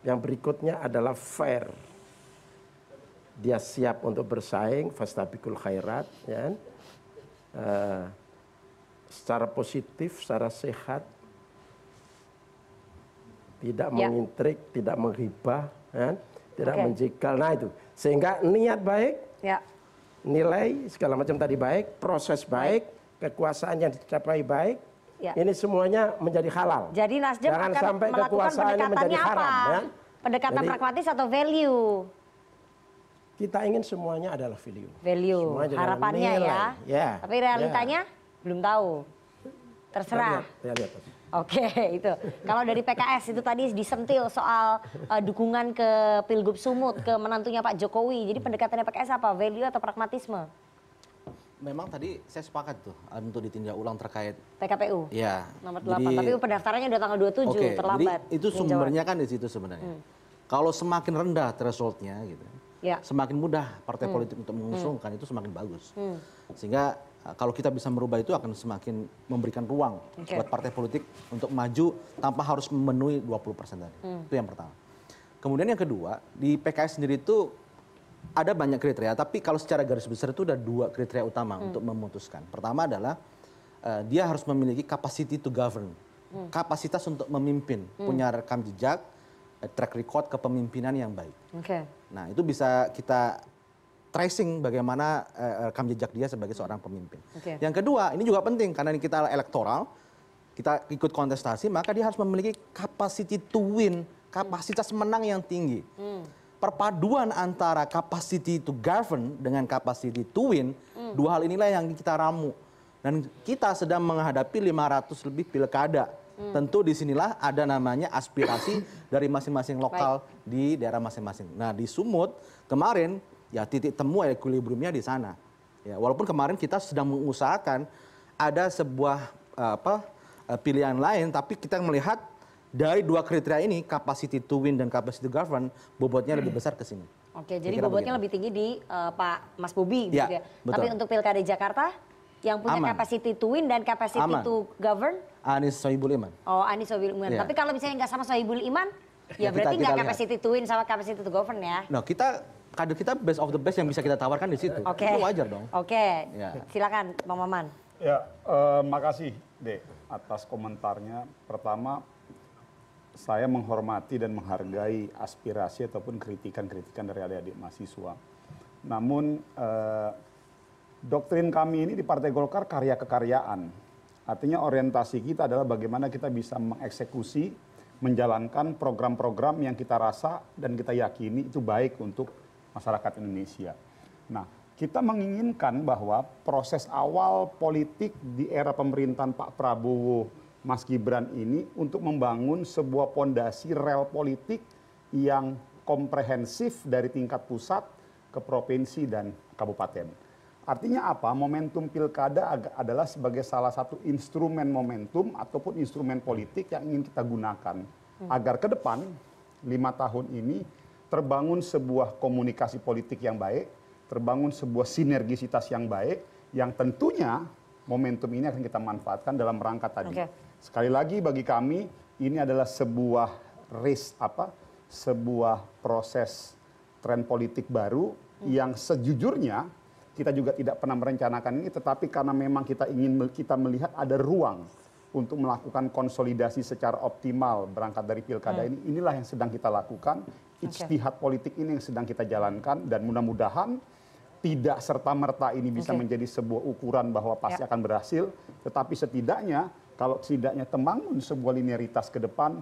[SPEAKER 11] Yang berikutnya adalah fair. Dia siap untuk bersaing, fastabiqul khairat, ya. Secara positif, secara sehat, tidak mengintrik, tidak menghibah, ya. Tidak menjegal. Nah itu, sehingga niat baik, nilai segala macam tadi baik, proses baik, kekuasaan yang dicapai baik, ini semuanya menjadi halal.
[SPEAKER 1] Jadi Nasdem
[SPEAKER 11] jangan
[SPEAKER 1] akan
[SPEAKER 11] sampai
[SPEAKER 1] melakukan pendekatannya apa?
[SPEAKER 11] Ya?
[SPEAKER 1] Pendekatan
[SPEAKER 11] jadi,
[SPEAKER 1] pragmatis atau value?
[SPEAKER 11] Kita ingin semuanya adalah value.
[SPEAKER 1] Value, harapannya ya. Tapi realitanya belum tahu. Terserah.
[SPEAKER 11] Lihat.
[SPEAKER 1] Oke, itu. Kalau dari PKS itu tadi disentil soal dukungan ke Pilgub Sumut, ke menantunya Pak Jokowi. Jadi pendekatannya PKS apa? Value atau pragmatisme?
[SPEAKER 17] Memang tadi saya sepakat tuh untuk ditinjau ulang terkait
[SPEAKER 1] PKPU.
[SPEAKER 17] Ya.
[SPEAKER 1] Nomor 8. Tapi pendaftarannya udah tanggal 27, terlambat.
[SPEAKER 17] Jadi itu sumbernya kan di situ sebenarnya. Kalau semakin rendah thresholdnya gitu, semakin mudah partai politik untuk mengusungkan, itu semakin bagus. Sehingga kalau kita bisa merubah itu akan semakin memberikan ruang buat partai politik untuk maju tanpa harus memenuhi 20% tadi. Itu yang pertama. Kemudian yang kedua, di PKS sendiri itu ada banyak kriteria, tapi kalau secara garis besar itu ada 2 kriteria utama untuk memutuskan. Pertama adalah dia harus memiliki capacity to govern, kapasitas untuk memimpin, punya rekam jejak, track record kepemimpinan yang baik. Nah itu bisa kita tracing bagaimana rekam jejak dia sebagai seorang pemimpin. Yang kedua, ini juga penting karena ini kita elektoral, kita ikut kontestasi, maka dia harus memiliki capacity to win, kapasitas menang yang tinggi. Perpaduan antara capacity to govern dengan capacity to win, 2 hal inilah yang kita ramu. Dan kita sedang menghadapi 500 lebih pilkada. Tentu disinilah ada namanya aspirasi dari masing-masing lokal di daerah masing-masing. Nah di Sumut kemarin ya titik temu equilibriumnya di sana. Ya, walaupun kemarin kita sedang mengusahakan ada sebuah pilihan lain, tapi kita melihat dari 2 kriteria ini, capacity to win dan capacity to govern, bobotnya lebih besar ke sini.
[SPEAKER 1] Oke, jadi bobotnya lebih tinggi di Pak Mas Bobi gitu ya. Tapi untuk Pilkada Jakarta yang punya capacity to win dan capacity to govern?
[SPEAKER 17] Anies Sohibul Iman.
[SPEAKER 1] Oh, Anies Sohibul Iman. Tapi kalau misalnya nggak sama Sohibul Iman, ya berarti nggak capacity to win sama capacity to govern ya?
[SPEAKER 17] Nah, kader kita best of the best yang bisa kita tawarkan di situ.
[SPEAKER 1] Oke.
[SPEAKER 17] Itu wajar dong.
[SPEAKER 1] Oke, silakan Bang Maman.
[SPEAKER 12] Ya, makasih Dek atas komentarnya. Pertama, saya menghormati dan menghargai aspirasi ataupun kritikan-kritikan dari adik-adik mahasiswa. Namun doktrin kami ini di Partai Golkar karya kekaryaan. Artinya orientasi kita adalah bagaimana kita bisa mengeksekusi, menjalankan program-program yang kita rasa dan kita yakini itu baik untuk masyarakat Indonesia. Nah, kita menginginkan bahwa proses awal politik di era pemerintahan Pak Prabowo, Mas Gibran ini untuk membangun sebuah pondasi rel politik yang komprehensif dari tingkat pusat ke provinsi dan kabupaten. Artinya apa? Momentum pilkada adalah sebagai salah satu instrumen momentum ataupun instrumen politik yang ingin kita gunakan. Agar ke depan 5 tahun ini terbangun sebuah komunikasi politik yang baik, terbangun sebuah sinergisitas yang baik, yang tentunya momentum ini akan kita manfaatkan dalam rangka tadi. Sekali lagi bagi kami ini adalah sebuah sebuah proses tren politik baru yang sejujurnya kita juga tidak pernah merencanakan ini, tetapi karena memang kita melihat ada ruang untuk melakukan konsolidasi secara optimal berangkat dari pilkada ini, inilah yang sedang kita lakukan. Ijtihad politik ini yang sedang kita jalankan dan mudah-mudahan tidak serta-merta ini bisa menjadi sebuah ukuran bahwa pasti akan berhasil, tetapi setidaknya kalau setidaknya membangun sebuah linearitas ke depan,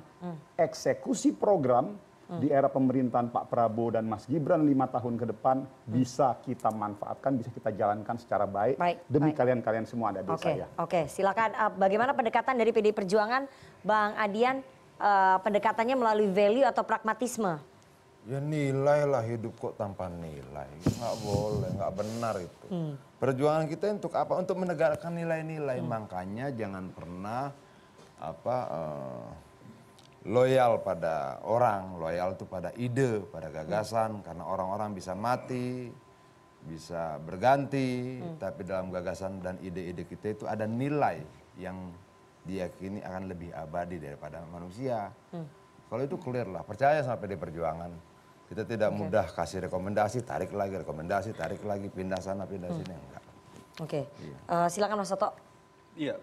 [SPEAKER 12] eksekusi program di era pemerintahan Pak Prabowo dan Mas Gibran 5 tahun ke depan bisa kita manfaatkan, bisa kita jalankan secara baik demi kalian-kalian semua ada di saya.
[SPEAKER 1] Oke, silakan. Bagaimana pendekatan dari PDI Perjuangan, Bang Adian, pendekatannya melalui value atau pragmatisme?
[SPEAKER 19] Ya nilai lah, hidup kok tanpa nilai. Nggak boleh, nggak benar itu. Perjuangan kita untuk apa? Untuk menegakkan nilai-nilai. Makanya jangan pernah loyal pada orang, loyal itu pada ide, pada gagasan. Karena orang-orang bisa mati, bisa berganti. Tapi dalam gagasan dan ide-ide kita itu ada nilai yang diyakini akan lebih abadi daripada manusia. Kalau itu clear lah, percaya sama PD Perjuangan. Kita tidak mudah kasih rekomendasi, tarik lagi, pindah sana, pindah sini, enggak.
[SPEAKER 1] Silakan Mas Soto.
[SPEAKER 18] Iya,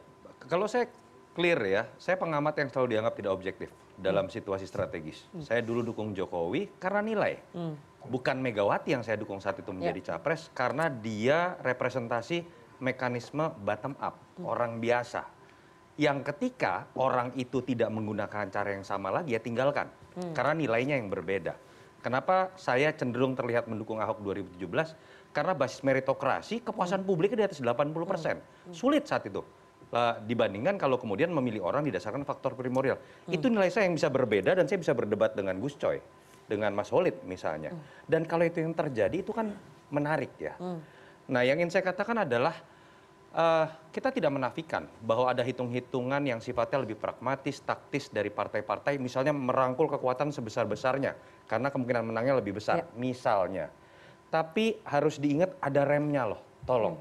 [SPEAKER 18] kalau saya clear ya, saya pengamat yang selalu dianggap tidak objektif dalam situasi strategis. Saya dulu dukung Jokowi karena nilai. Bukan Megawati yang saya dukung saat itu menjadi capres, karena dia representasi mekanisme bottom up, orang biasa. Yang ketika orang itu tidak menggunakan cara yang sama lagi, ya tinggalkan. Karena nilainya yang berbeda. Kenapa saya cenderung terlihat mendukung Ahok 2017? Karena basis meritokrasi, kepuasan publiknya di atas 80%. Sulit saat itu. Dibandingkan kalau kemudian memilih orang didasarkan faktor primordial. Itu nilai saya yang bisa berbeda dan saya bisa berdebat dengan Gus Coy. Dengan Mas Holid misalnya. Dan kalau itu yang terjadi itu kan menarik ya. Nah yang ingin saya katakan adalah kita tidak menafikan bahwa ada hitung-hitungan yang sifatnya lebih pragmatis, taktis dari partai-partai, misalnya merangkul kekuatan sebesar-besarnya, karena kemungkinan menangnya lebih besar, misalnya. Tapi harus diingat ada remnya loh, tolong.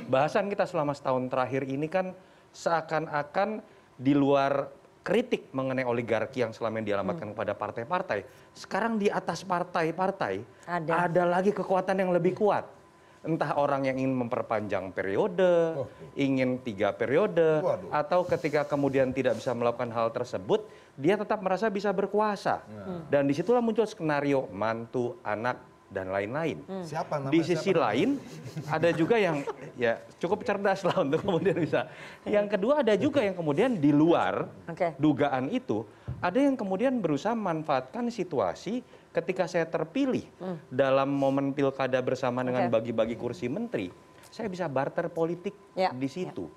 [SPEAKER 18] Bahasan kita selama setahun terakhir ini kan seakan-akan di luar kritik mengenai oligarki yang selama ini dialamatkan kepada partai-partai, sekarang di atas partai-partai ada lagi kekuatan yang lebih kuat. Entah orang yang ingin memperpanjang periode, ingin 3 periode, atau ketika kemudian tidak bisa melakukan hal tersebut, dia tetap merasa bisa berkuasa. Dan disitulah muncul skenario mantu, anak, dan lain-lain. Di sisi lain, ada juga yang ya cukup cerdas lah untuk kemudian bisa. Yang kedua ada juga yang kemudian di luar dugaan itu, ada yang kemudian berusaha memanfaatkan situasi ketika saya terpilih dalam momen pilkada bersama dengan bagi-bagi kursi menteri, saya bisa barter politik di situ.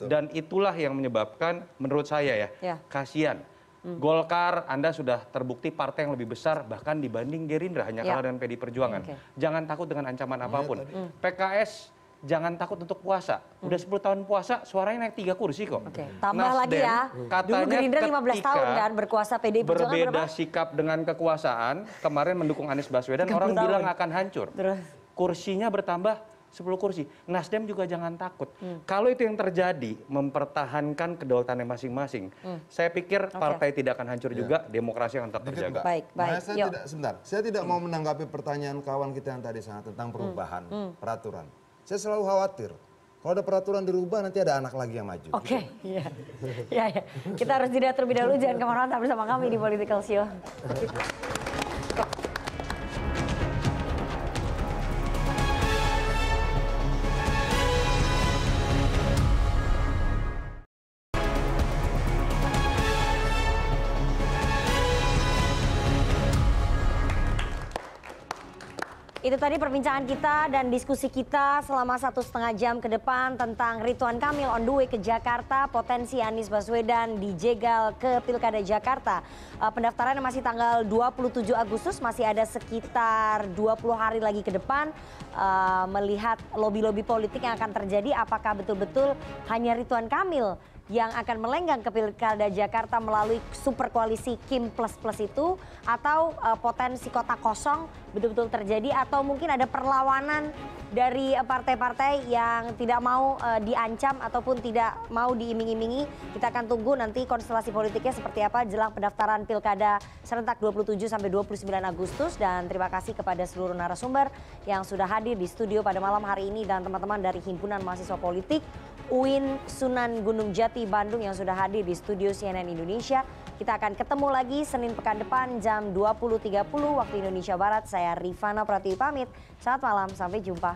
[SPEAKER 18] Dan itulah yang menyebabkan menurut saya ya, kasihan. Golkar, Anda sudah terbukti partai yang lebih besar bahkan dibanding Gerindra, hanya kalah dengan PDI Perjuangan. Jangan takut dengan ancaman apapun. PKS jangan takut untuk puasa. Udah 10 tahun puasa, suaranya naik 3 kursi kok.
[SPEAKER 1] Tambah lagi ya. Dulu Gerindra 15 tahun kan berkuasa, PDI Perjuangan
[SPEAKER 18] berbeda
[SPEAKER 1] berapa?
[SPEAKER 18] sikap dengan kekuasaan, kemarin mendukung Anies Baswedan, orang bilang akan hancur. Kursinya bertambah 10 kursi. Nasdem juga jangan takut. Kalau itu yang terjadi, mempertahankan kedaulatannya masing-masing, saya pikir partai tidak akan hancur juga, demokrasi akan tetap terjaga.
[SPEAKER 1] Baik.
[SPEAKER 19] Saya tidak mau menanggapi pertanyaan kawan kita yang tadi tentang perubahan peraturan. Saya selalu khawatir. Kalau ada peraturan dirubah, nanti ada anak lagi yang maju.
[SPEAKER 1] Oke, iya. Kita harus jeda terlebih dahulu, jangan kemana-mana, bersama kami di Political Show. Itu tadi perbincangan kita dan diskusi kita selama 1,5 jam ke depan tentang Ridwan Kamil on the way ke Jakarta, potensi Anies Baswedan dijegal ke Pilkada Jakarta. Pendaftarannya masih tanggal 27 Agustus, masih ada sekitar 20 hari lagi ke depan. Melihat lobi-lobi politik yang akan terjadi, apakah betul-betul hanya Ridwan Kamil yang akan melenggang ke Pilkada Jakarta melalui super koalisi Kim plus itu, atau potensi kota kosong betul-betul terjadi, atau mungkin ada perlawanan dari partai-partai yang tidak mau diancam ataupun tidak mau diiming-imingi. Kita akan tunggu nanti konstelasi politiknya seperti apa jelang pendaftaran Pilkada serentak 27 sampai 29 Agustus. Dan terima kasih kepada seluruh narasumber yang sudah hadir di studio pada malam hari ini, dan teman-teman dari Himpunan Mahasiswa Politik UIN Sunan Gunung Jati Bandung yang sudah hadir di studio CNN Indonesia. Kita akan ketemu lagi Senin pekan depan jam 20.30 waktu Indonesia Barat. Saya Rifana Pratiwi pamit. Selamat malam, sampai jumpa.